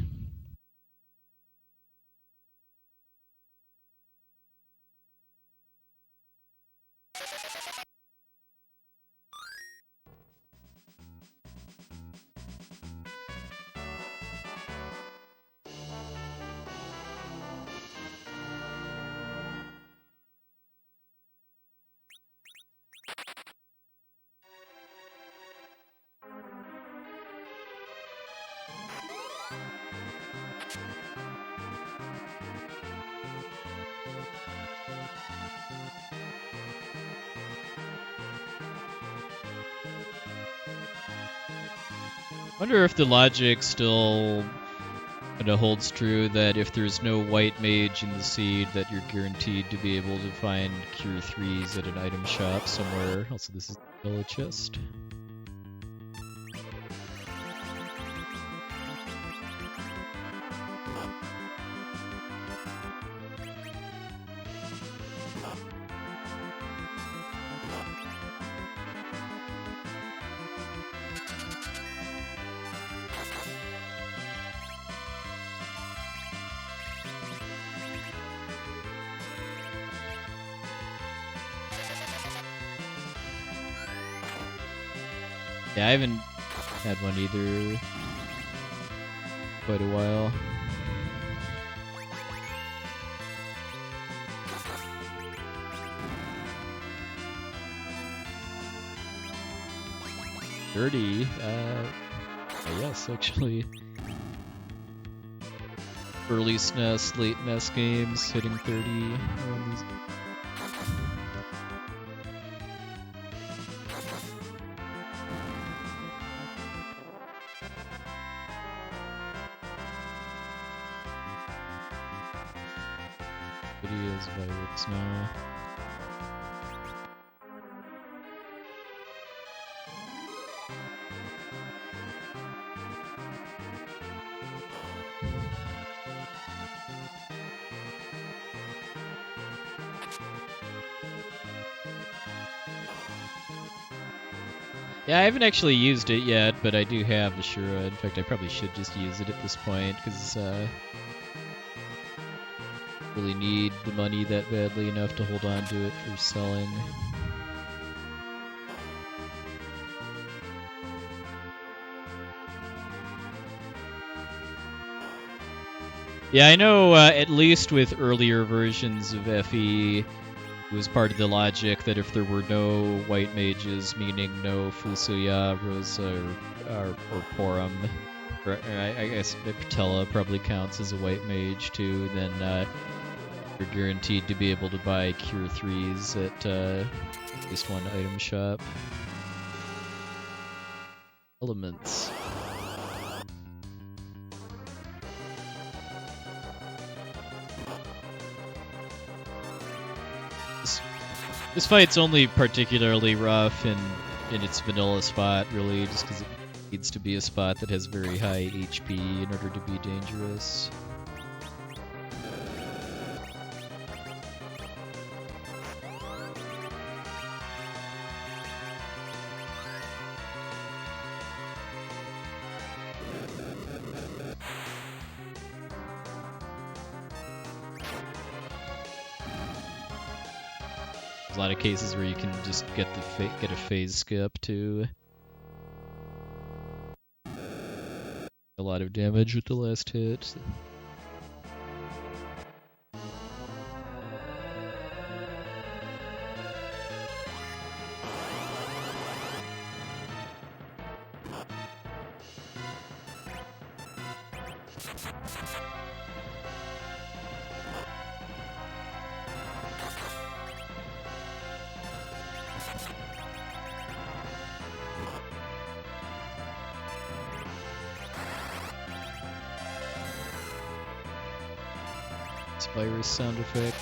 Wonder if the logic still kind of holds true that if there's no white mage in the seed, that you're guaranteed to be able to find cure 3s at an item shop somewhere. Also, this is the yellow chest. Yeah, I haven't had one either quite a while. Dirty. Yes, actually. Early SNES, late NES games, hitting 30 around these. Videos, virus now. Yeah, I haven't actually used it yet, but I do have Ashura. In fact, I probably should just use it at this point, because really need the money that badly enough to hold on to it for selling. Yeah, I know at least with earlier versions of FE, it was part of the logic that if there were no white mages, meaning no fusoya, rosa, or porum, or I guess Patella probably counts as a white mage too, then you're guaranteed to be able to buy cure 3s at least one item shop. Elements. This fight's only particularly rough in its vanilla spot, really, just because it needs to be a spot that has very high HP in order to be dangerous. A lot of cases where you can just get a phase skip too. A lot of damage with the last hit. Virus sound effect.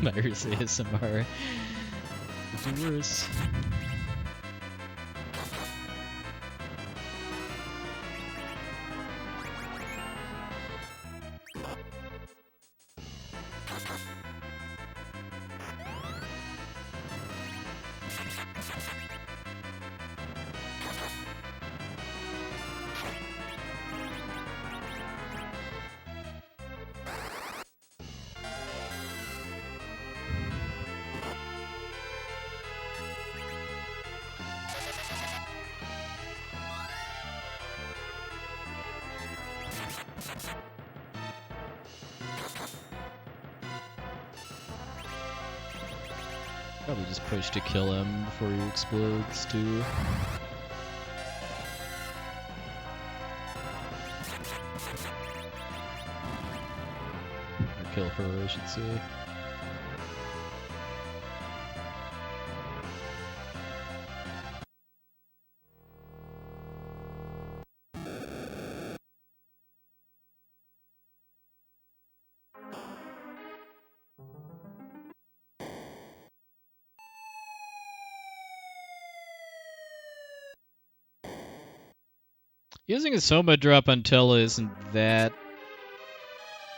Virus ASMR. Could do worse. Probably just push to kill him before he explodes, too. Or kill her, I should say. Using a Soma drop on Tella isn't that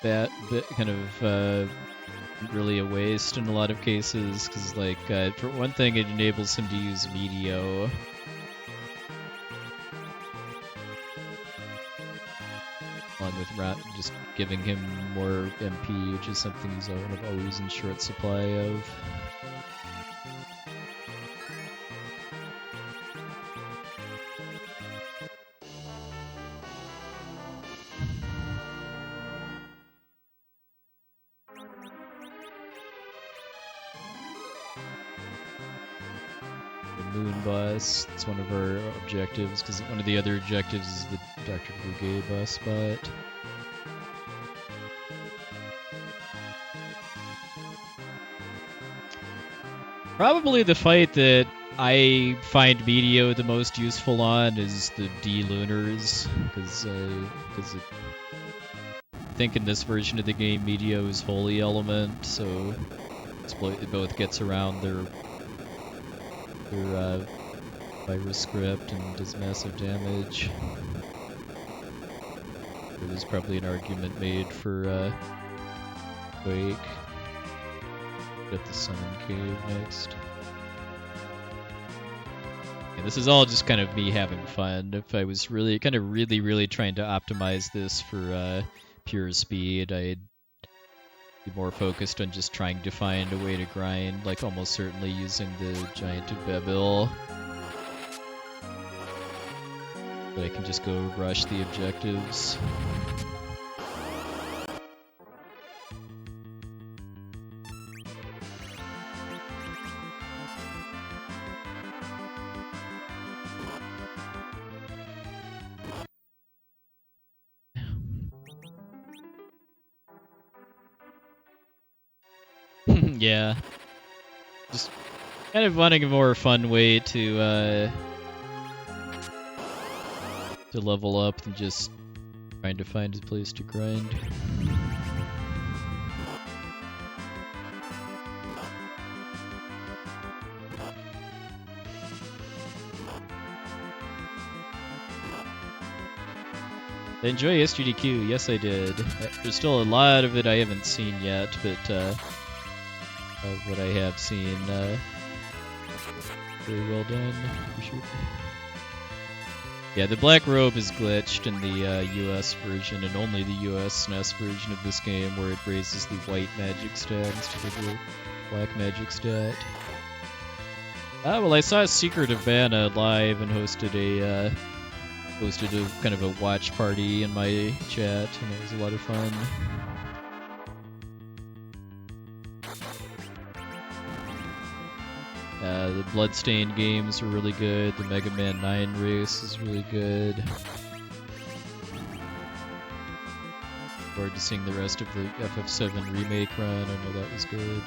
bit kind of really a waste in a lot of cases, because like for one thing it enables him to use Meteor. Along with just giving him more MP, which is something he's always in short supply of. It's one of our objectives, because one of the other objectives is the Dr. Brugge bus spot. Probably the fight that I find Meteor the most useful on is the D-Lunars, because I think in this version of the game Meteor is Holy Element, so it both gets around their virus script and does massive damage. There's probably an argument made for Quake. Get the Summon Cave next. And this is all just kind of me having fun. If I was really trying to optimize this for pure speed, I'd be more focused on just trying to find a way to grind, like almost certainly using the Giant of Bebil. But I can just go rush the objectives. Yeah. Just kind of wanting a more fun way to level up than just trying to find a place to grind. Enjoy SGDQ, yes I did. There's still a lot of it I haven't seen yet, but what I have seen, very well done, for sure. Yeah, the black robe is glitched in the US version, and only the US SNES version of this game, where it raises the white magic stat instead of the black magic stat. Well, I saw Secret of Mana live and hosted a kind of a watch party in my chat, and it was a lot of fun. The Bloodstained games are really good. The Mega Man 9 race is really good. Look forward to seeing the rest of the FF7 remake run. I know that was good.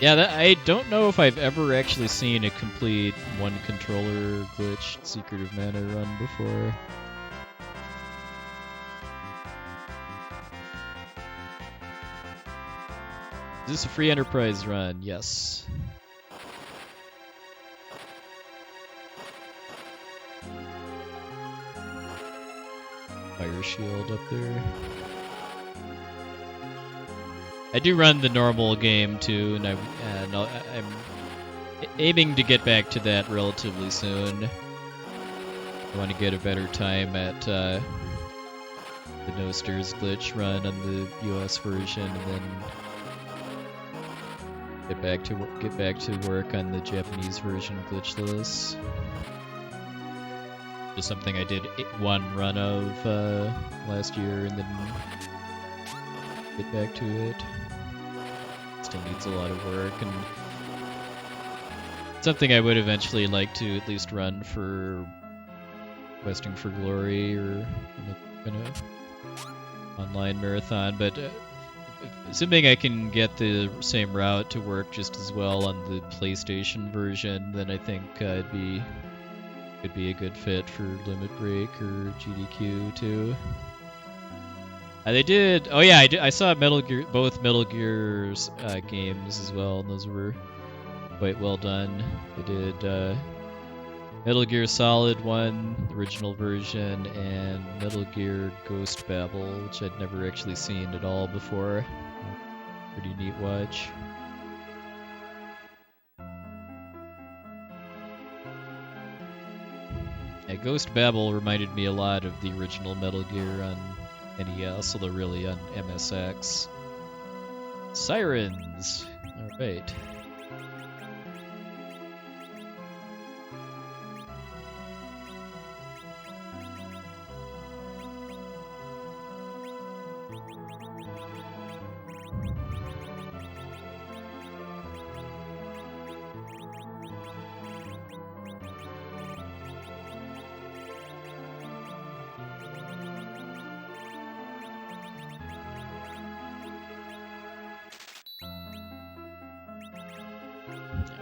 Yeah, I don't know if I've ever actually seen a complete one controller glitched Secret of Mana run before. Is this a free enterprise run? Yes. Fire shield up there. I do run the normal game too, and I'm aiming to get back to that relatively soon. I want to get a better time at the No Stirs glitch run on the US version, and then get back to work on the Japanese version glitchless. Just something I did one run of last year, and then get back to it. Still needs a lot of work, and something I would eventually like to at least run for Questing for Glory or kind of online marathon, but assuming I can get the same route to work just as well on the PlayStation version, then I think could be a good fit for Limit Break or GDQ too. They did. Oh yeah, I saw both Metal Gear's games as well, and those were quite well done. I did Metal Gear Solid 1, the original version, and Metal Gear Ghost Babel, which I'd never actually seen at all before. Pretty neat watch. Yeah, Ghost Babel reminded me a lot of the original Metal Gear on NES, although really on MSX. Sirens! Alright.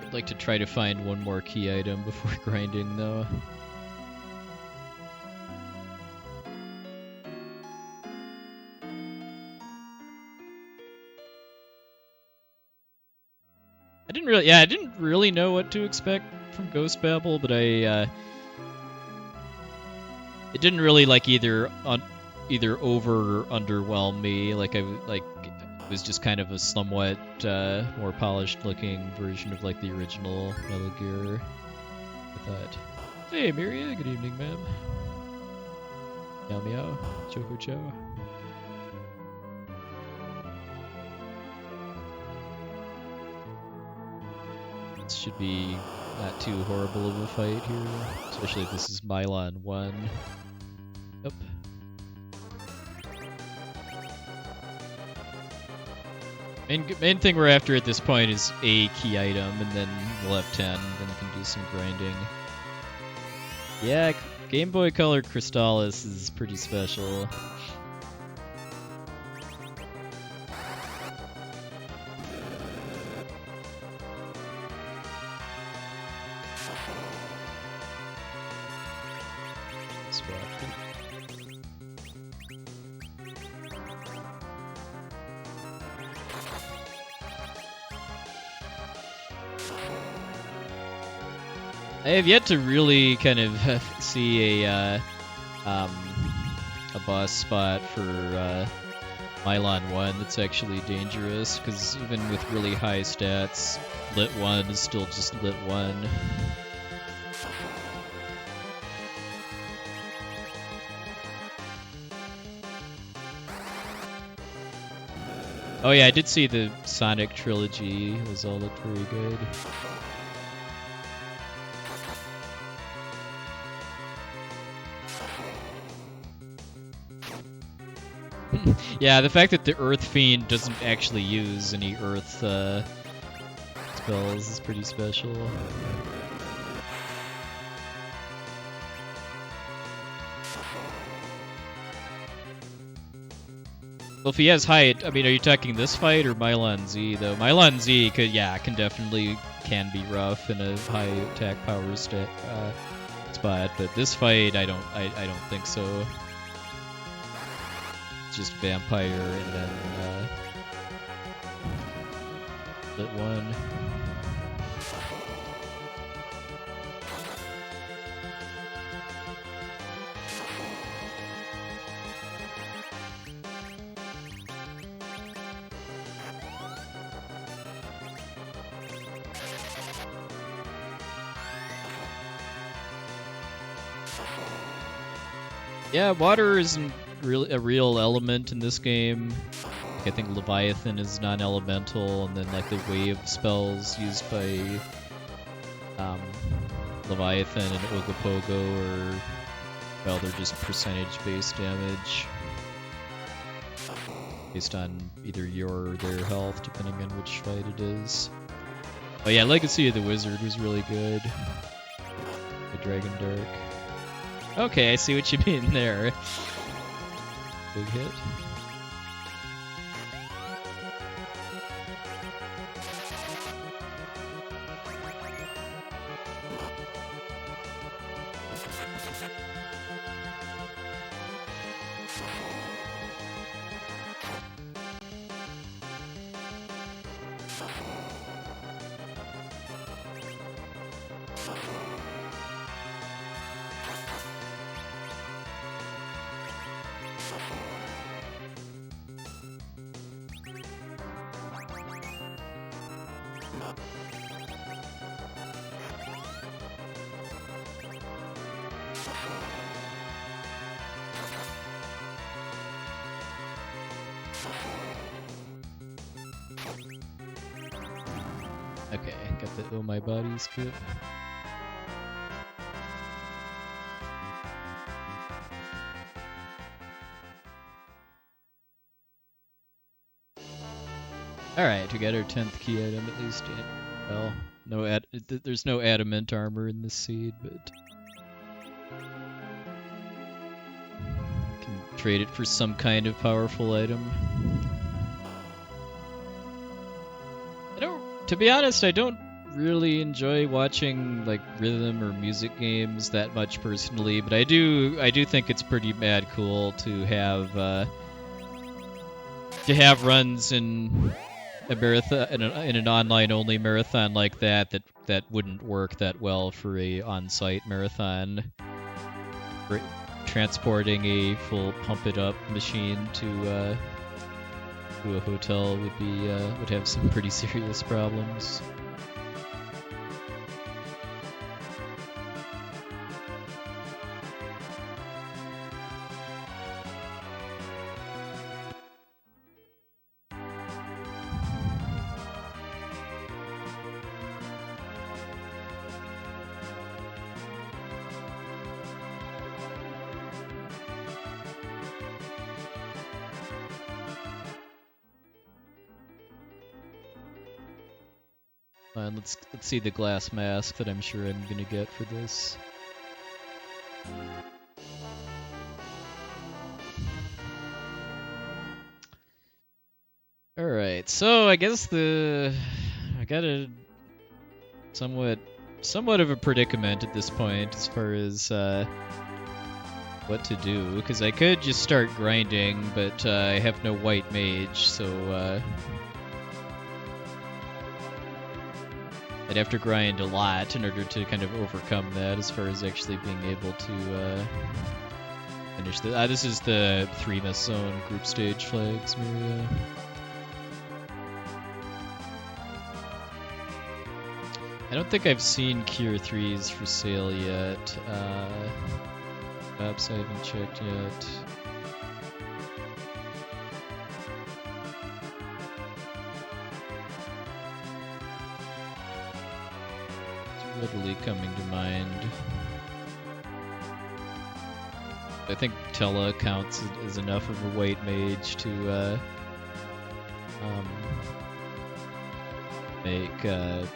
I'd like to try to find one more key item before grinding, though. I didn't really know what to expect from Ghost Babel, but it didn't really either over or underwhelm me. It was just kind of a somewhat more polished looking version of the original Metal Gear. I thought, hey Miria, good evening, ma'am. Meow meow, choco cho. This should be not too horrible of a fight here, especially if this is Mylon 1. Yep. Main thing we're after at this point is a key item, and then we'll have 10, and then we can do some grinding. Yeah, Game Boy Color Crystallis is pretty special. I have yet to really kind of see a boss spot for Mylon 1 that's actually dangerous, because even with really high stats, Lit 1 is still just Lit 1. Oh yeah, I did see the Sonic trilogy. Those all looked very good. Yeah, the fact that the Earth Fiend doesn't actually use any Earth spells is pretty special. Well, if he has height, I mean, are you talking this fight or Mylon Z, though? Mylon Z, can definitely be rough in a high attack power spot, but this fight, I don't think so. It's just Vampire and then Lit 1. Yeah, water isn't really a real element in this game. Like, I think Leviathan is non-elemental, and then like the wave spells used by Leviathan and Ogopogo are, well, they're just percentage-based damage based on either your or their health, depending on which fight it is. Oh yeah, Legacy of the Wizard was really good. The Dragon Dark. Okay, I see what you mean there. Big hit. Okay, got the Oh My Body skip. Alright, we got our 10th key item at least. Well, there's no adamant armor in this seed, but can trade it for some kind of powerful item. To be honest, I don't really enjoy watching like rhythm or music games that much personally, but I do think it's pretty mad cool to have runs in a marathon in an online only marathon like that wouldn't work that well for a on-site marathon. Transporting a full pump it up machine to a hotel would have some pretty serious problems. Let's see the glass mask that I'm sure I'm gonna get for this. Alright, so I guess I got a somewhat of a predicament at this point as far as what to do, because I could just start grinding, but I have no white mage, so I'd have to grind a lot in order to kind of overcome that as far as actually being able to finish the... this is the 3 zone group stage flags, Maria. I don't think I've seen Cure 3s for sale yet. Perhaps I haven't checked yet. immediately coming to mind. I think Tella counts as enough of a white mage to make the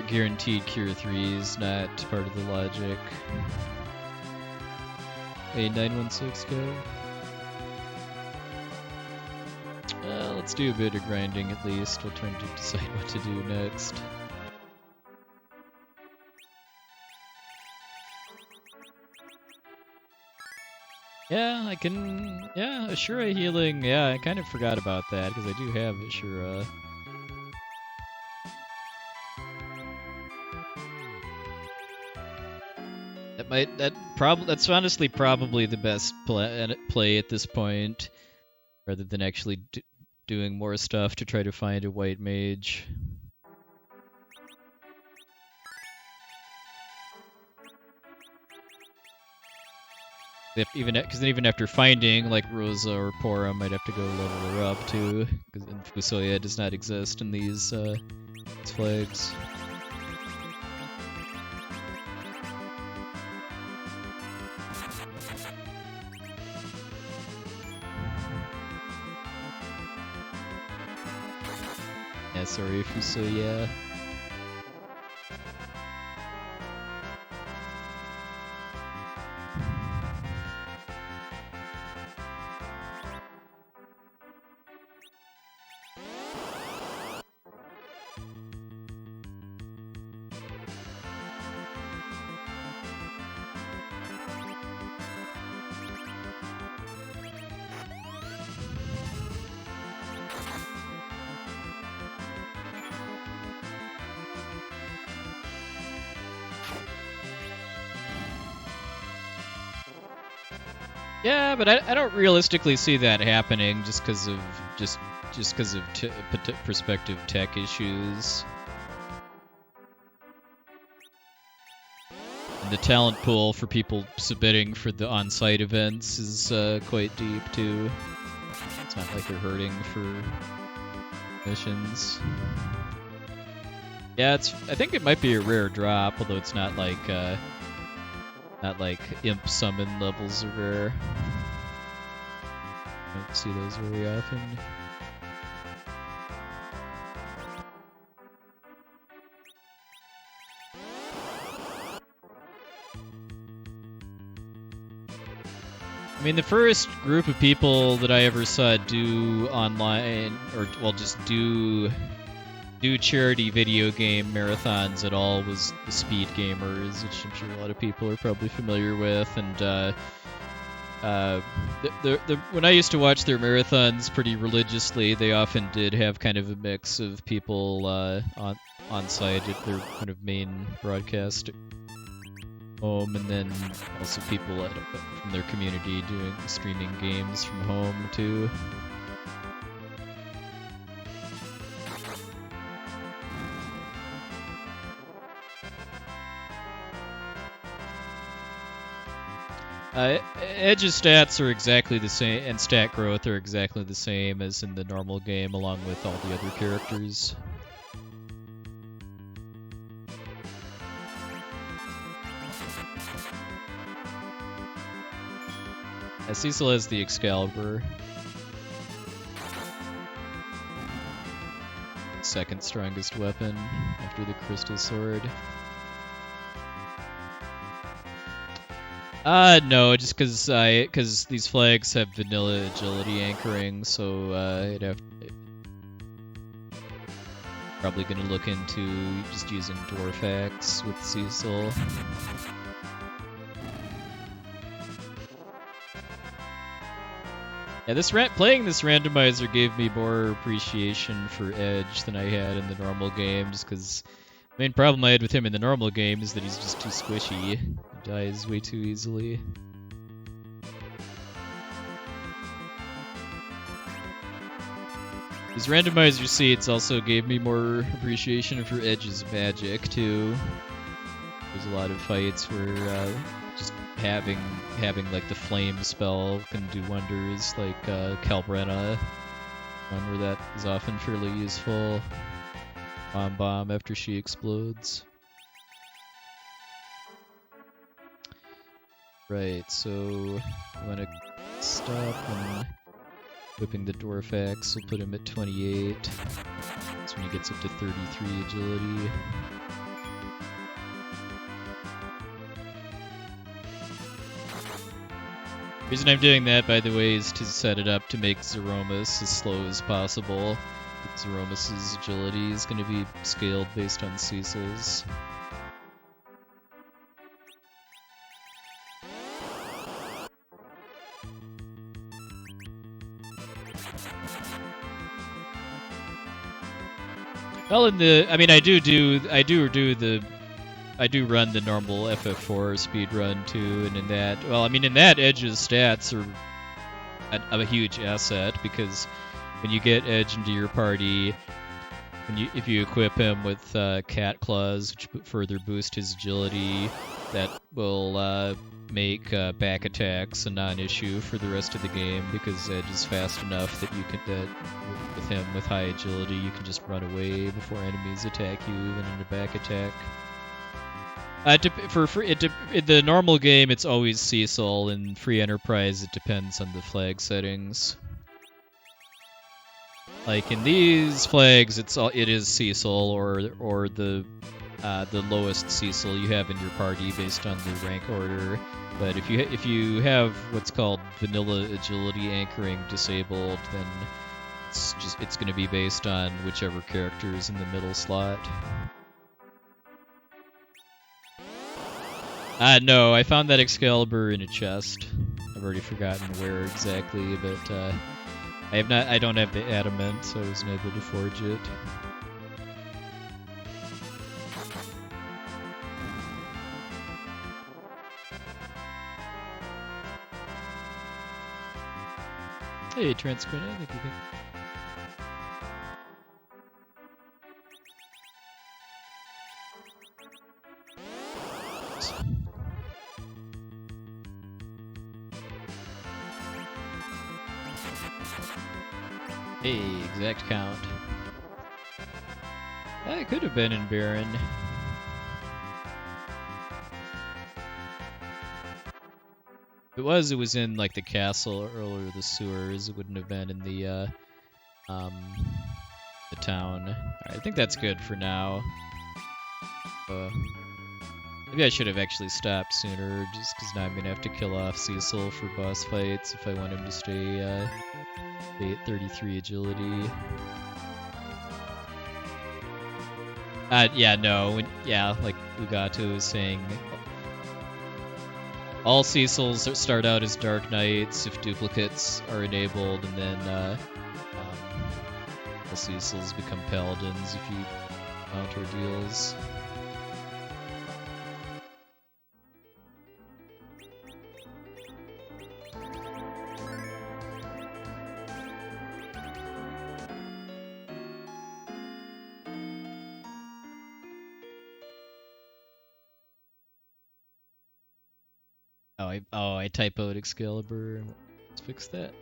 guaranteed cure 3s not part of the logic. A 916 go. Let's do a bit of grinding at least. We'll try to decide what to do next. Yeah, I can. Yeah, Ashura healing. Yeah, I kind of forgot about that because I do have Ashura. That's honestly probably the best play at this point, rather than actually doing more stuff to try to find a white mage. Because even after finding like Rosa or Pora, I might have to go level her up too, because fusoya does not exist in these flags. Yeah, sorry, fusoya. Yeah, but I don't realistically see that happening just because of prospective tech issues. And the talent pool for people submitting for the on-site events is quite deep too. It's not like they're hurting for missions. Yeah, I think it might be a rare drop, although it's not like imp summon levels are rare. Don't see those very often. I mean, the first group of people that I ever saw do online, or well, just do charity video game marathons at all was the Speed Gamers, which I'm sure a lot of people are probably familiar with. And when I used to watch their marathons pretty religiously, they often did have kind of a mix of people on site at their kind of main broadcast home, and then also people from their community doing streaming games from home too. Edge's stats are exactly the same, and stat growth are exactly the same as in the normal game, along with all the other characters. Cecil has the Excalibur. Second strongest weapon after the Crystal Sword. No, just because these flags have vanilla agility anchoring, so I'd probably gonna look into just using Dwarf Axe with Cecil. Yeah, playing this randomizer gave me more appreciation for Edge than I had in the normal game, just because the main problem I had with him in the normal game is that he's just too squishy. He dies way too easily. These randomizer seats also gave me more appreciation for Edge's magic, too. There's a lot of fights where just having like the flame spell can do wonders, like Kalbrena, one where that is often fairly useful. bomb after she explodes. Right, so you want to stop when whipping the dwarf axe. We'll put him at 28. That's when he gets up to 33 agility. The reason I'm doing that, by the way, is to set it up to make Zeromus as slow as possible. Zeromus's agility is going to be scaled based on Cecil's. Well, I do run the normal FF4 speed run too, and in that Edge's stats are a huge asset, because when you get Edge into your party, if you equip him with cat claws, which further boost his agility, that will make back attacks a non-issue for the rest of the game, because Edge is fast enough that with him with high agility, you can just run away before enemies attack you, even in a back attack. In the normal game, it's always Cecil. In Free Enterprise, it depends on the flag settings. Like in these flags, it is Cecil or the lowest Cecil you have in your party based on the rank order. But if you have what's called vanilla agility anchoring disabled, then it's going to be based on whichever character is in the middle slot. No, I found that Excalibur in a chest. I've already forgotten where exactly, but I don't have the adamant, so I wasn't able to forge it. Hey, Transquina, thank you. Hey, exact count. It could have been in Baron. If it was in like the castle or the sewers. It wouldn't have been in the town. Alright, I think that's good for now. Maybe I should have actually stopped sooner, just because now I'm gonna have to kill off Cecil for boss fights if I want him to stay at 33 agility. Like Ugato was saying, all Cecils start out as Dark Knights if duplicates are enabled, and then all Cecils become Paladins if you mount ordeals. I typoed Excalibur. Let's fix that.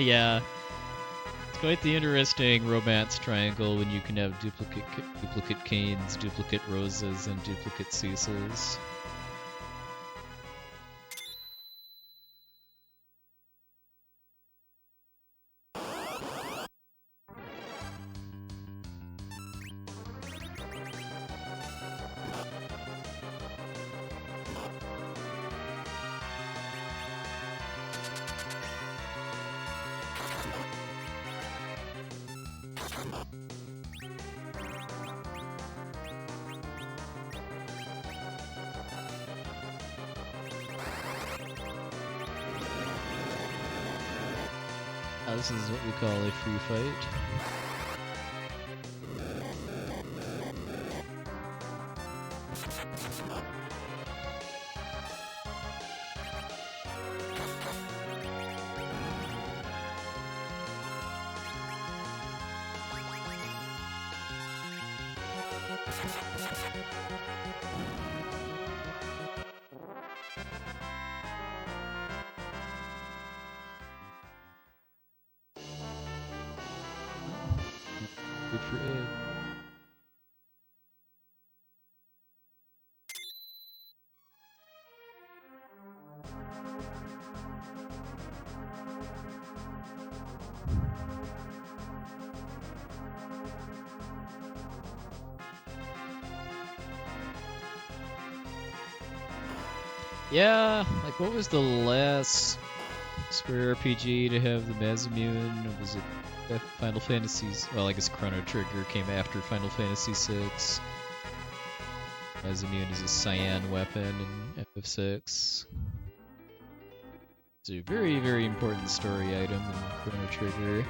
Yeah. Quite the interesting romance triangle when you can have duplicate Canes, duplicate Roses, and duplicate Cecils. This is what we call a free fight. Good for Ed. Yeah, like what was the last Square RPG to have the Masamune? Was it Final Fantasy's? Well, I guess Chrono Trigger came after Final Fantasy VI. Masamune is a cyan weapon in FF6. It's a very, very important story item in Chrono Trigger.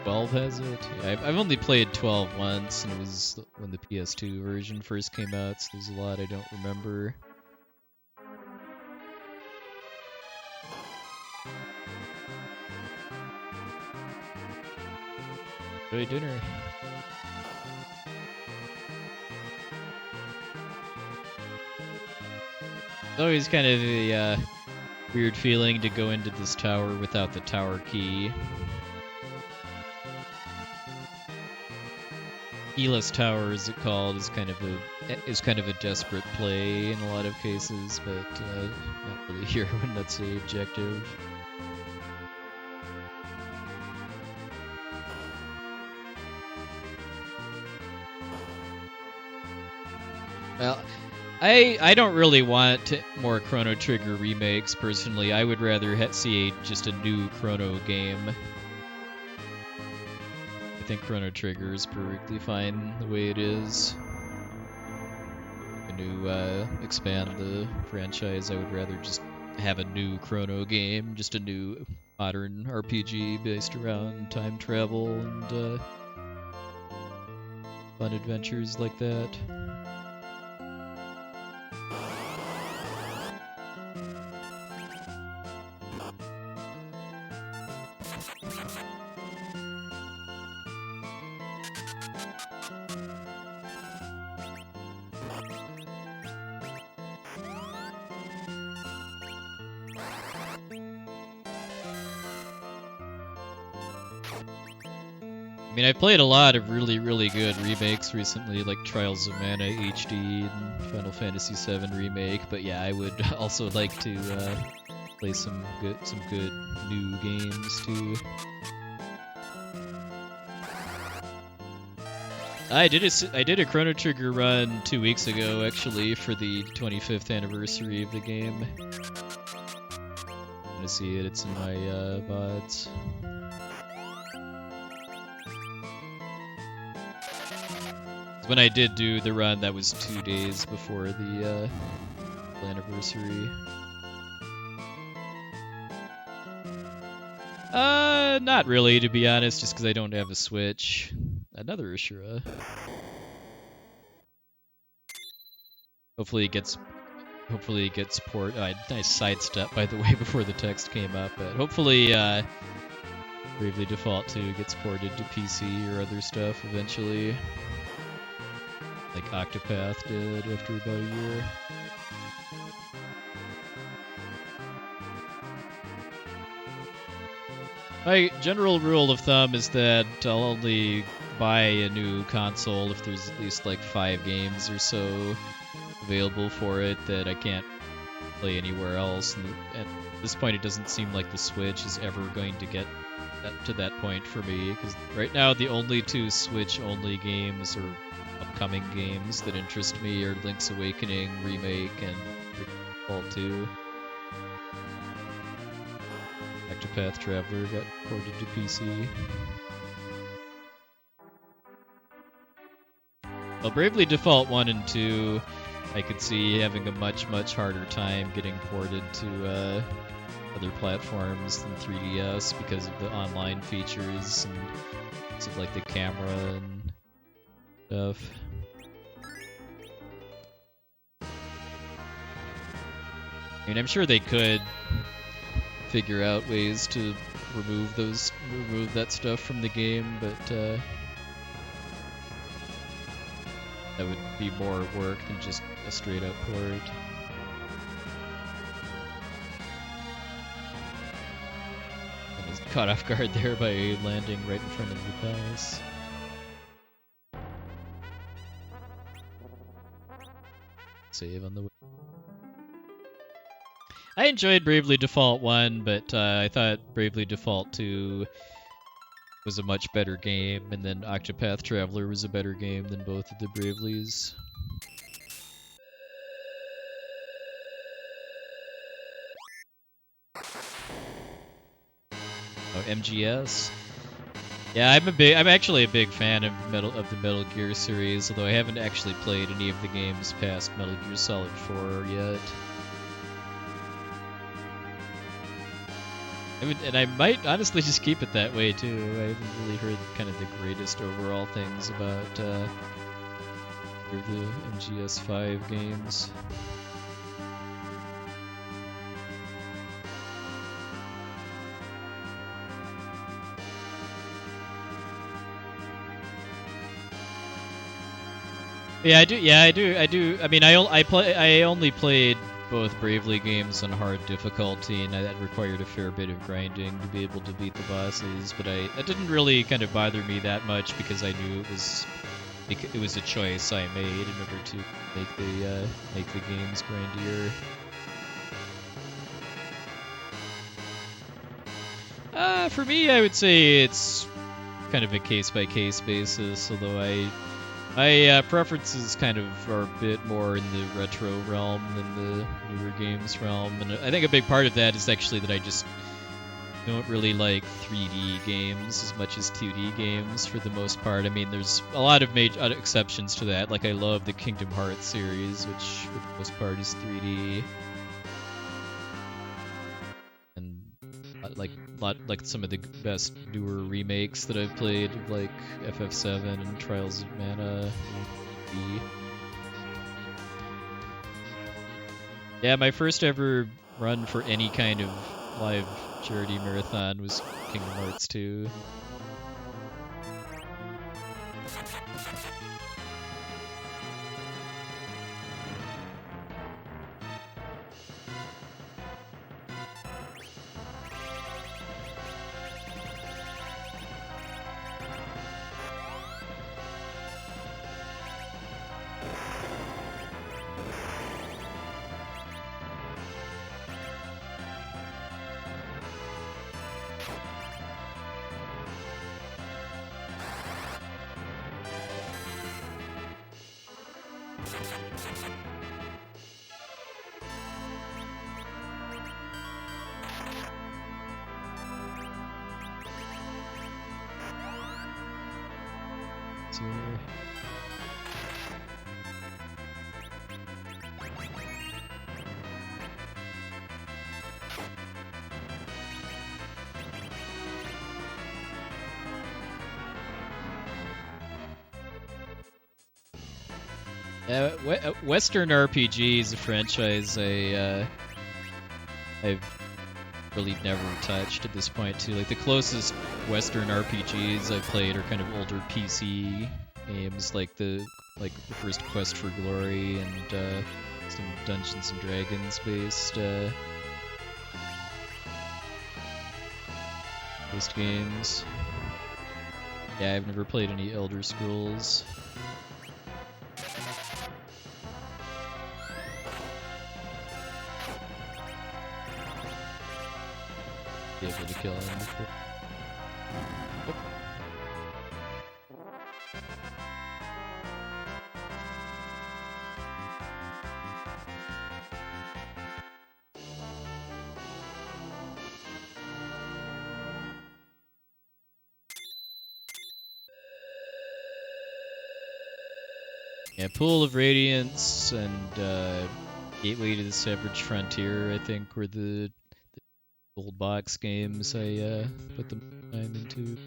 Twelve has it. Yeah, I've only played 12 once, and it was when the PS2 version first came out, so there's a lot I don't remember. Enjoy dinner. It's always kind of a weird feeling to go into this tower without the tower key. Keyless Tower, as it called, is kind of a desperate play in a lot of cases, but not really here when that's the objective. Well, I don't really want more Chrono Trigger remakes personally. I would rather see just a new Chrono game. I think Chrono Trigger is perfectly fine the way it is. To expand the franchise, I would rather just have a new Chrono game, just a new modern RPG based around time travel and fun adventures like that. I mean, I played a lot of really, really good remakes recently, like Trials of Mana HD and Final Fantasy VII Remake, but yeah, I would also like to play some good new games too. I did a Chrono Trigger run 2 weeks ago, actually, for the 25th anniversary of the game. I'm gonna see it. It's in my VODs. When I did do the run, that was 2 days before the anniversary. Not really, to be honest, just because I don't have a Switch. Another Ashura. Hopefully it gets ported. Nice sidestep, by the way, before the text came up. But hopefully, Bravely Default 2 gets ported to PC or other stuff eventually. Like Octopath did after about a year. My general rule of thumb is that I'll only buy a new console if there's at least like 5 games or so available for it that I can't play anywhere else. And at this point, it doesn't seem like the Switch is ever going to get to that point for me, because right now the only 2 Switch-only games or upcoming games that interest me are Link's Awakening Remake and Default 2. Octopath Traveler got ported to PC. Well, Bravely Default 1 and 2, I could see having a much harder time getting ported to other platforms than 3DS because of the online features and because of like the camera and stuff. I mean, I'm sure they could figure out ways to remove that stuff from the game, but that would be more work than just a straight up port. I was caught off guard there by landing right in front of the boss. Save on the way. I enjoyed Bravely Default 1, but I thought Bravely Default 2 was a much better game, and then Octopath Traveler was a better game than both of the Bravelies. Oh, MGS? Yeah, I'm actually a big fan of the Metal Gear series, although I haven't actually played any of the games past Metal Gear Solid 4 yet. And I might honestly just keep it that way too. I haven't really heard kind of the greatest overall things about the MGS5 games. Yeah, I do. I mean, I only played both Bravely games on hard difficulty, and that required a fair bit of grinding to be able to beat the bosses. But that didn't really kind of bother me that much because I knew it was a choice I made in order to make the games grindier. For me, I would say it's kind of a case-by-case basis, although my preferences kind of are a bit more in the retro realm than the newer games realm, and I think a big part of that is actually that I just don't really like 3D games as much as 2D games for the most part. I mean, there's a lot of major exceptions to that, like I love the Kingdom Hearts series, which for the most part is 3D. And like some of the best newer remakes that I've played, like FF7 and Trials of Mana. Yeah, my first ever run for any kind of live charity marathon was Kingdom Hearts 2. Western RPG is a franchise I've really never touched at this point too. Like the closest Western RPGs I've played are kind of older PC games, like the first Quest for Glory and some Dungeons and Dragons based games. Yeah, I've never played any Elder Scrolls. Be able to kill him before. Yep. Yeah, Pool of Radiance and Gateway to the Savage Frontier, I think, were the gold box games I put the time into.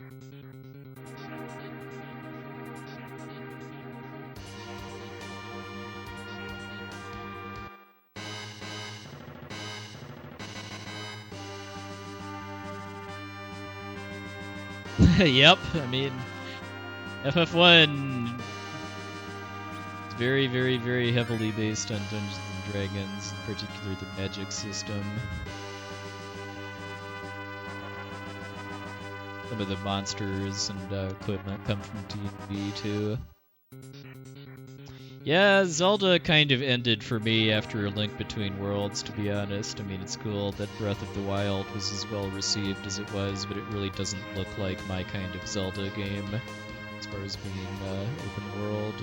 Yep, I mean, FF1 is very, very, very heavily based on Dungeons and Dragons, in particular the magic system. Some of the monsters and equipment come from D&D too. Yeah, Zelda kind of ended for me after A Link Between Worlds, to be honest. I mean, it's cool that Breath of the Wild was as well received as it was, but it really doesn't look like my kind of Zelda game as far as being open world.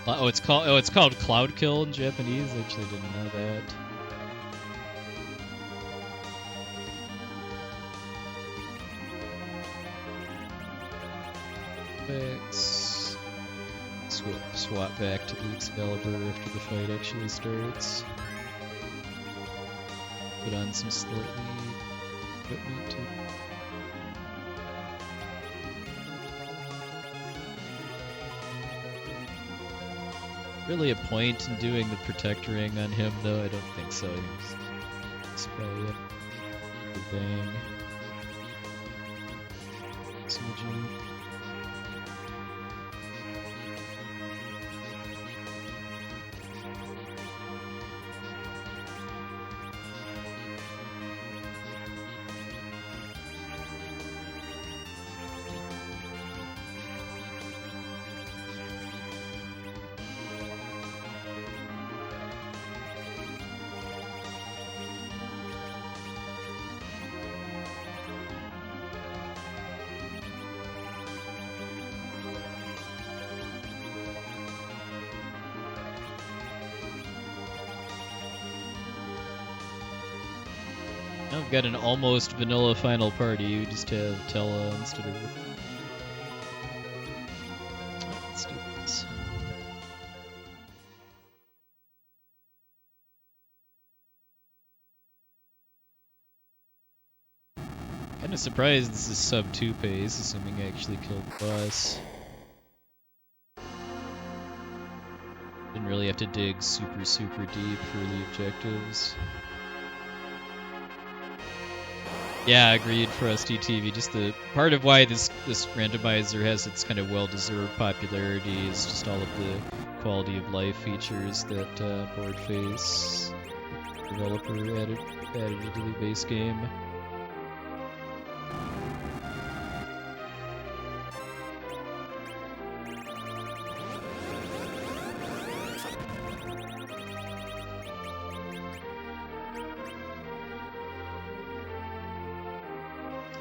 Oh, it's called Cloud Kill in Japanese. I actually didn't know that. Thanks. Swap back to the Excalibur after the fight actually starts. Put on some slightly equipment too. Really a point in doing the Protect Ring on him, though? I don't think so. I think just probably a bang. Smidgen. I've got an almost vanilla final party. You just have Tella instead of... Let's do this. Kind of surprised this is sub 2 pace, assuming I actually killed the boss. Didn't really have to dig super deep for the objectives. Yeah, agreed for SDTV. Just the part of why this randomizer has its kind of well-deserved popularity is just all of the quality of life features that Boardface developer added into the base game.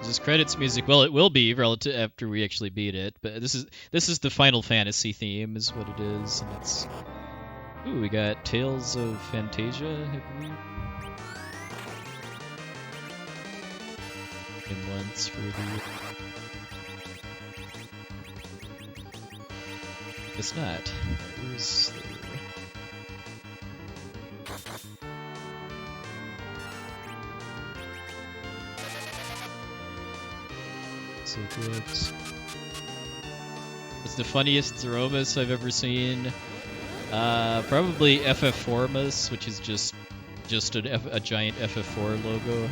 This credits music, well, it will be relative after we actually beat it, but this is the Final Fantasy theme, is what it is, and it's. Ooh, we got Tales of Fantasia, have we? In once for the. It's not. Where's the... So good. It's the funniest Zeromus I've ever seen. Probably FF4mus, which is just a giant FF4 logo.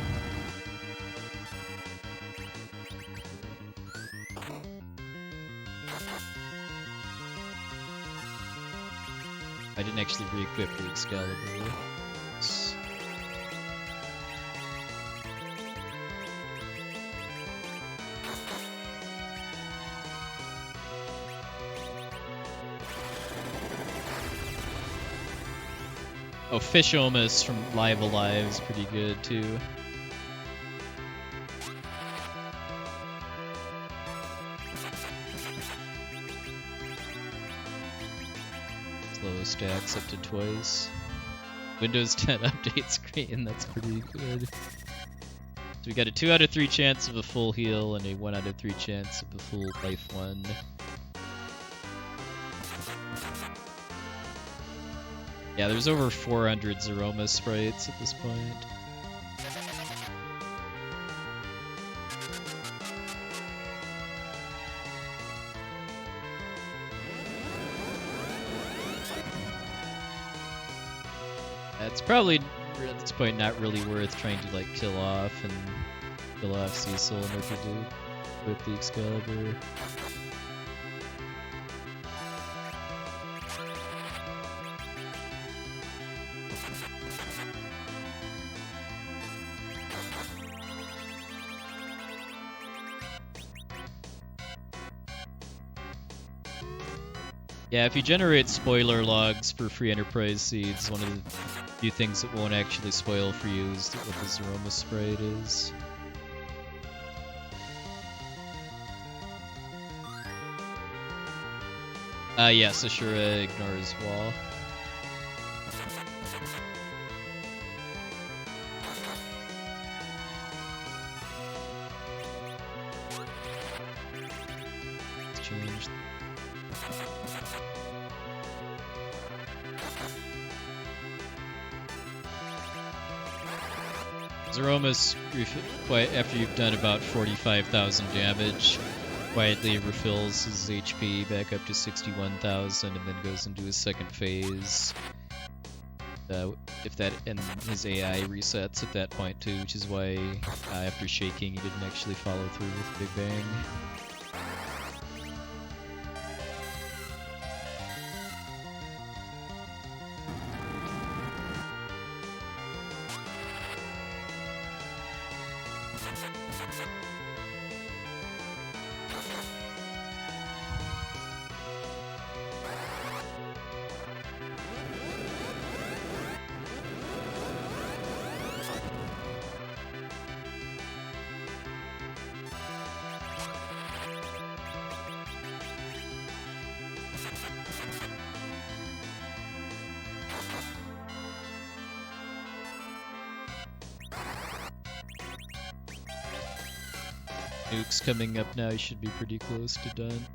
I didn't actually re-equip the Excalibur. Oh, Fishomus from Live Alive is pretty good too. Slow stacks up to twice. Windows 10 update screen, that's pretty good. So we got a 2 out of 3 chance of a full heal and a 1 out of 3 chance of a full life 1. Yeah, there's over 400 Zeromus sprites at this point. it's probably at this point not really worth trying to like kill off Cecil in order to whip the Excalibur. Yeah, if you generate spoiler logs for free enterprise seeds, one of the few things that won't actually spoil for you is what the Zeromus sprite is. Yes, Ashura ignores wall. It's changed. Zeromus, after you've done about 45,000 damage, quietly refills his HP back up to 61,000 and then goes into his second phase. And his AI resets at that point too, which is why after shaking he didn't actually follow through with Big Bang. Nuke's coming up now, you should be pretty close to done.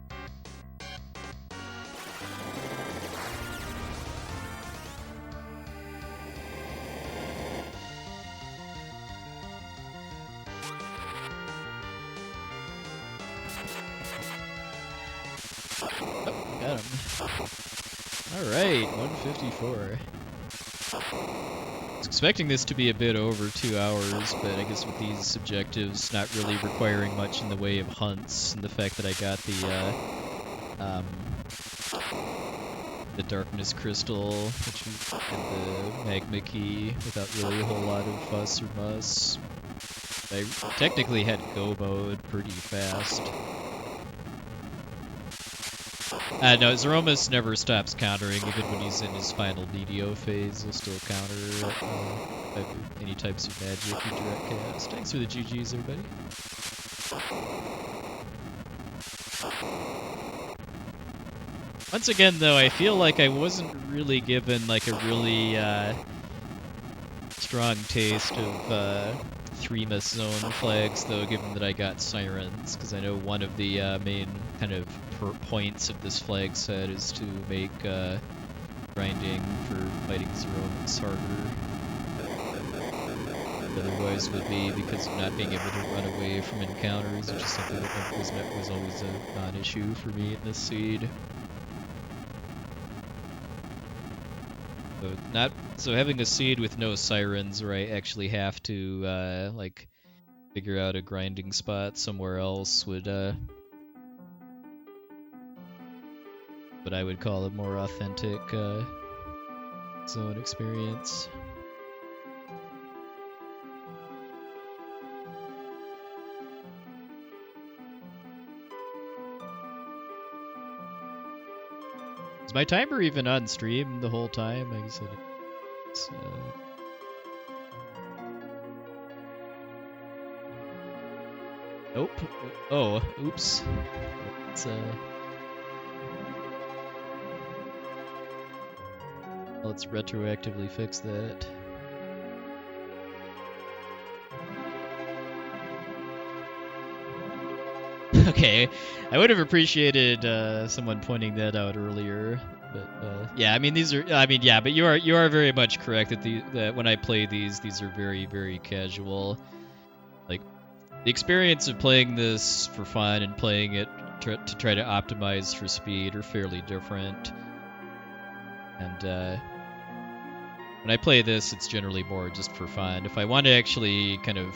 Oh, got him. Alright, 154. I was expecting this to be a bit over 2 hours, but I guess with these objectives not really requiring much in the way of hunts, and the fact that I got the darkness crystal, and the magma key without really a whole lot of fuss or muss, I technically had go mode pretty fast. No, Zeromus never stops countering, even when he's in his final BDO phase, he'll still counter any types of magic or direct cast. Thanks for the GGs, everybody. Once again, though, I feel like I wasn't really given like a really strong taste of 3-miss zone flags, though, given that I got sirens, because I know one of the main kind of points of this flag set is to make grinding for fighting Zeromus harder. Otherwise would be because of not being able to run away from encounters, which is something that was always a non-issue for me in this seed. So having a seed with no sirens where I actually have to like figure out a grinding spot somewhere else would what I would call a more authentic zone experience. Is my timer even on stream the whole time? I guess it's, Nope. Oh, oops. Let's retroactively fix that. Okay, I would have appreciated someone pointing that out earlier, but yeah, I mean but you are very much correct that when I play these are very, very casual. Like, the experience of playing this for fun and playing it to try to optimize for speed are fairly different, and when I play this, it's generally more just for fun. If I want to actually kind of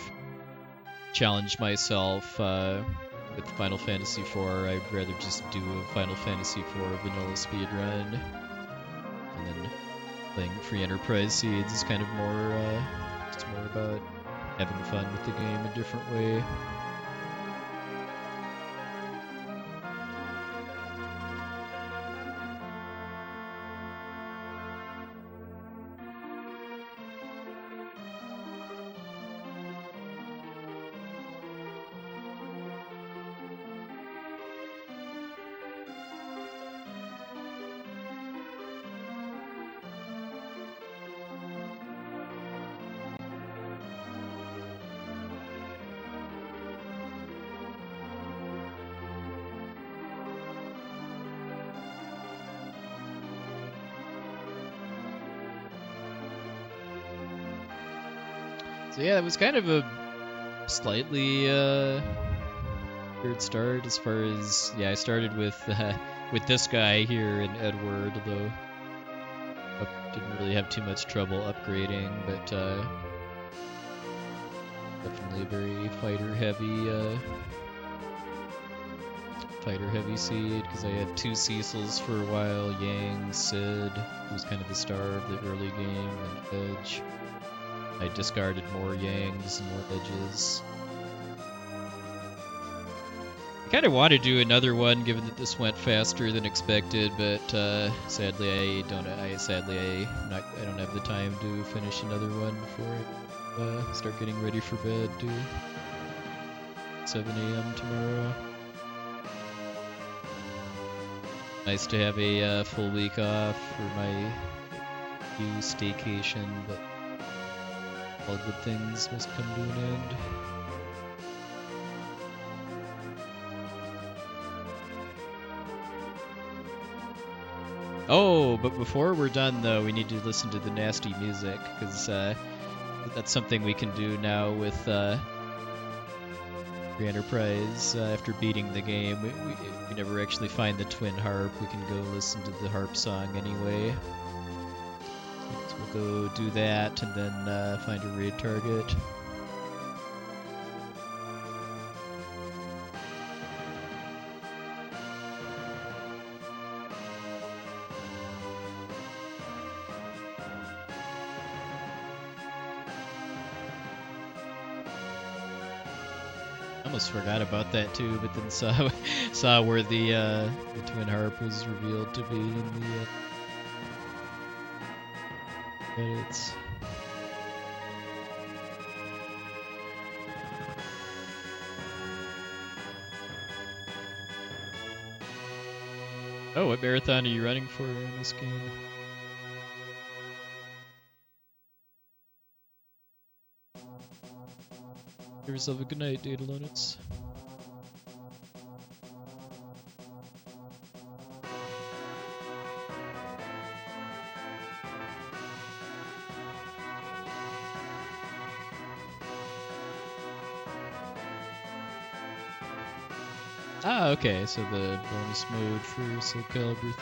challenge myself with Final Fantasy IV, I'd rather just do a Final Fantasy IV vanilla speedrun. And then playing Free Enterprise Seeds is kind of more, just more about having fun with the game a different way. So yeah, it was kind of a slightly weird start as far as I started with this guy here in Edward, although I didn't really have too much trouble upgrading, but definitely a very fighter heavy seed because I had 2 Cecils for a while, Yang, Sid, who was kind of the star of the early game, and Edge. I discarded more Yangs and more Edges. I kind of want to do another one, given that this went faster than expected, but sadly I don't have the time to finish another one before I start getting ready for bed to 7 a.m. tomorrow. Nice to have a full week off for my new staycation, but all good things must come to an end. Oh, but before we're done, though, we need to listen to the nasty music, because that's something we can do now with Free Enterprise. After beating the game, we never actually find the twin harp. We can go listen to the harp song anyway. So we'll go do that and then find a raid target. Almost forgot about that too, but then saw where the twin harp was revealed to be in the credits. Oh, what marathon are you running for in this game? Have yourself a good night, Data Lonuts. Ah, okay, so the bonus mode for Soul Calibur 3.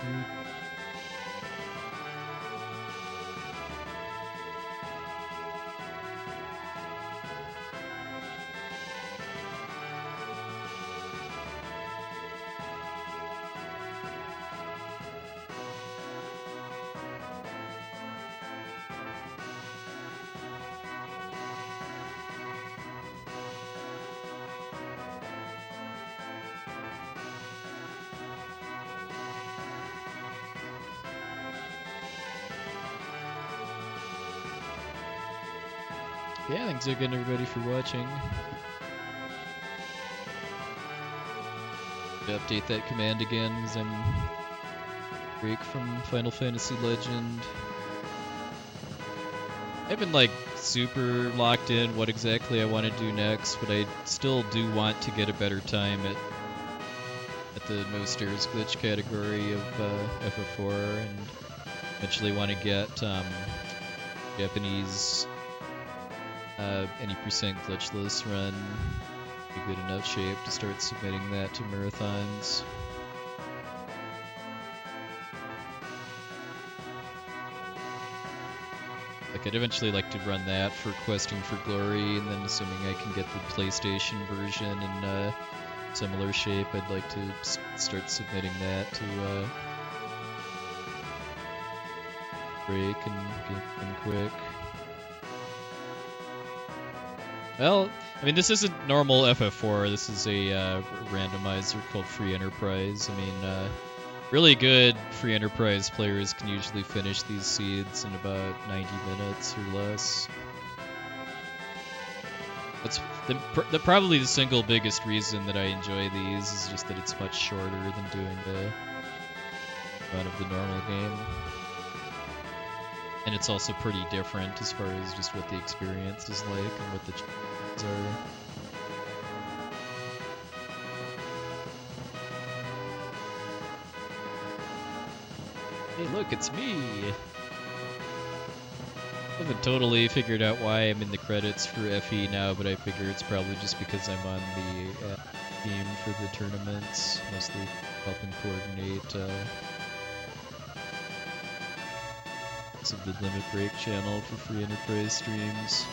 Yeah, thanks again everybody for watching. To update that command again because I'm break from Final Fantasy Legend. I haven't like super locked in what exactly I want to do next, but I still do want to get a better time at the no stairs glitch category of FF4, and eventually want to get Japanese any percent glitchless run in good enough shape to start submitting that to marathons. Like, I'd eventually like to run that for Questing for Glory, and then assuming I can get the PlayStation version in similar shape, I'd like to start submitting that to break and get them quick. Well, I mean, this isn't normal FF4. This is a randomizer called Free Enterprise. I mean, really good Free Enterprise players can usually finish these seeds in about 90 minutes or less. That's probably the single biggest reason that I enjoy these is just that it's much shorter than doing the run of the normal game. And it's also pretty different as far as just what the experience is like and what the challenges are. Hey look, it's me! I haven't totally figured out why I'm in the credits for FE now, but I figure it's probably just because I'm on the team for the tournaments, mostly helping coordinate of the Limit Break channel for Free Enterprise streams.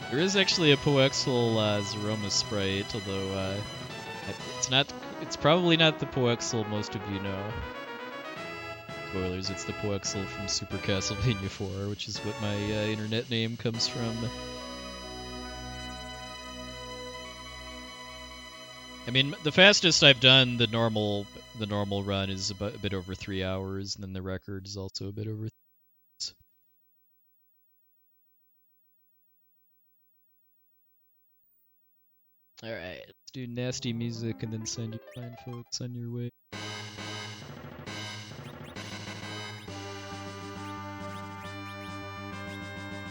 There is actually a Poexel Zeromus sprite, although it's probably not the Poexel most of you know. Spoilers, it's the Poexel from Super Castlevania 4, which is what my internet name comes from. I mean, the fastest I've done the normal run is a bit over 3 hours, and then the record is also a bit over 3 hours. Alright, let's do nasty music and then send you fine folks on your way.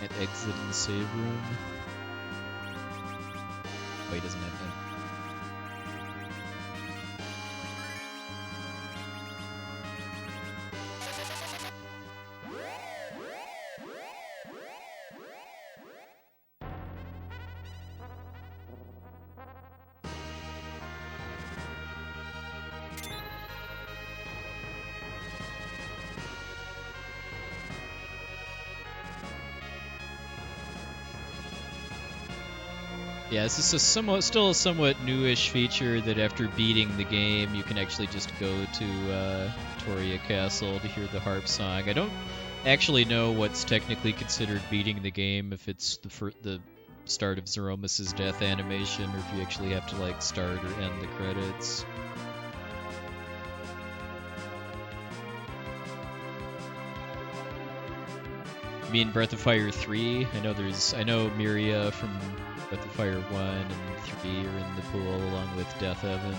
And exit in the save room. Oh, he doesn't have that. Yeah, this is still a somewhat newish feature that after beating the game, you can actually just go to Toria Castle to hear the harp song. I don't actually know what's technically considered beating the game, if it's the start of Zeromus' death animation, or if you actually have to like start or end the credits. You mean Breath of Fire 3? I know Miria from Breath of Fire 1 and 3 are in the pool along with Death Heaven.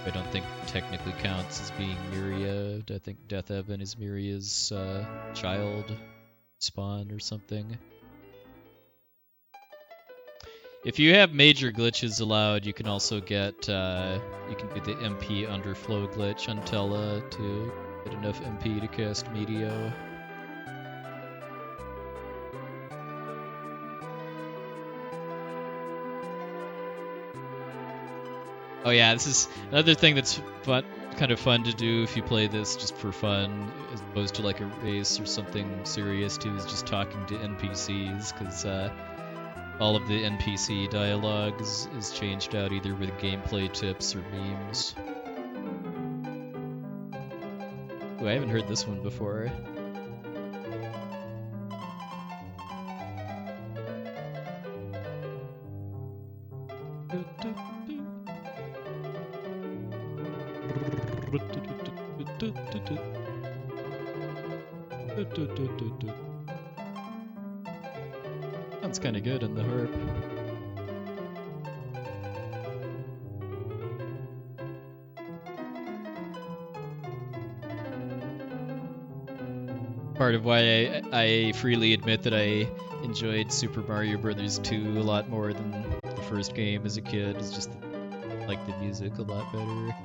I don't think technically counts as being Miria. I think Death Heaven is Miria's child spawn or something. If you have major glitches allowed, you can also get you can do the MP underflow glitch on Tella to get enough MP to cast Meteo. Oh yeah, this is another thing that's kind of fun to do if you play this just for fun, as opposed to like a race or something serious too, is just talking to NPCs, because all of the NPC dialogue is changed out either with gameplay tips or memes. Ooh, I haven't heard this one before. Sounds kind of good in the harp. Part of why I freely admit that I enjoyed Super Mario Bros. 2 a lot more than the first game as a kid is just like the music a lot better.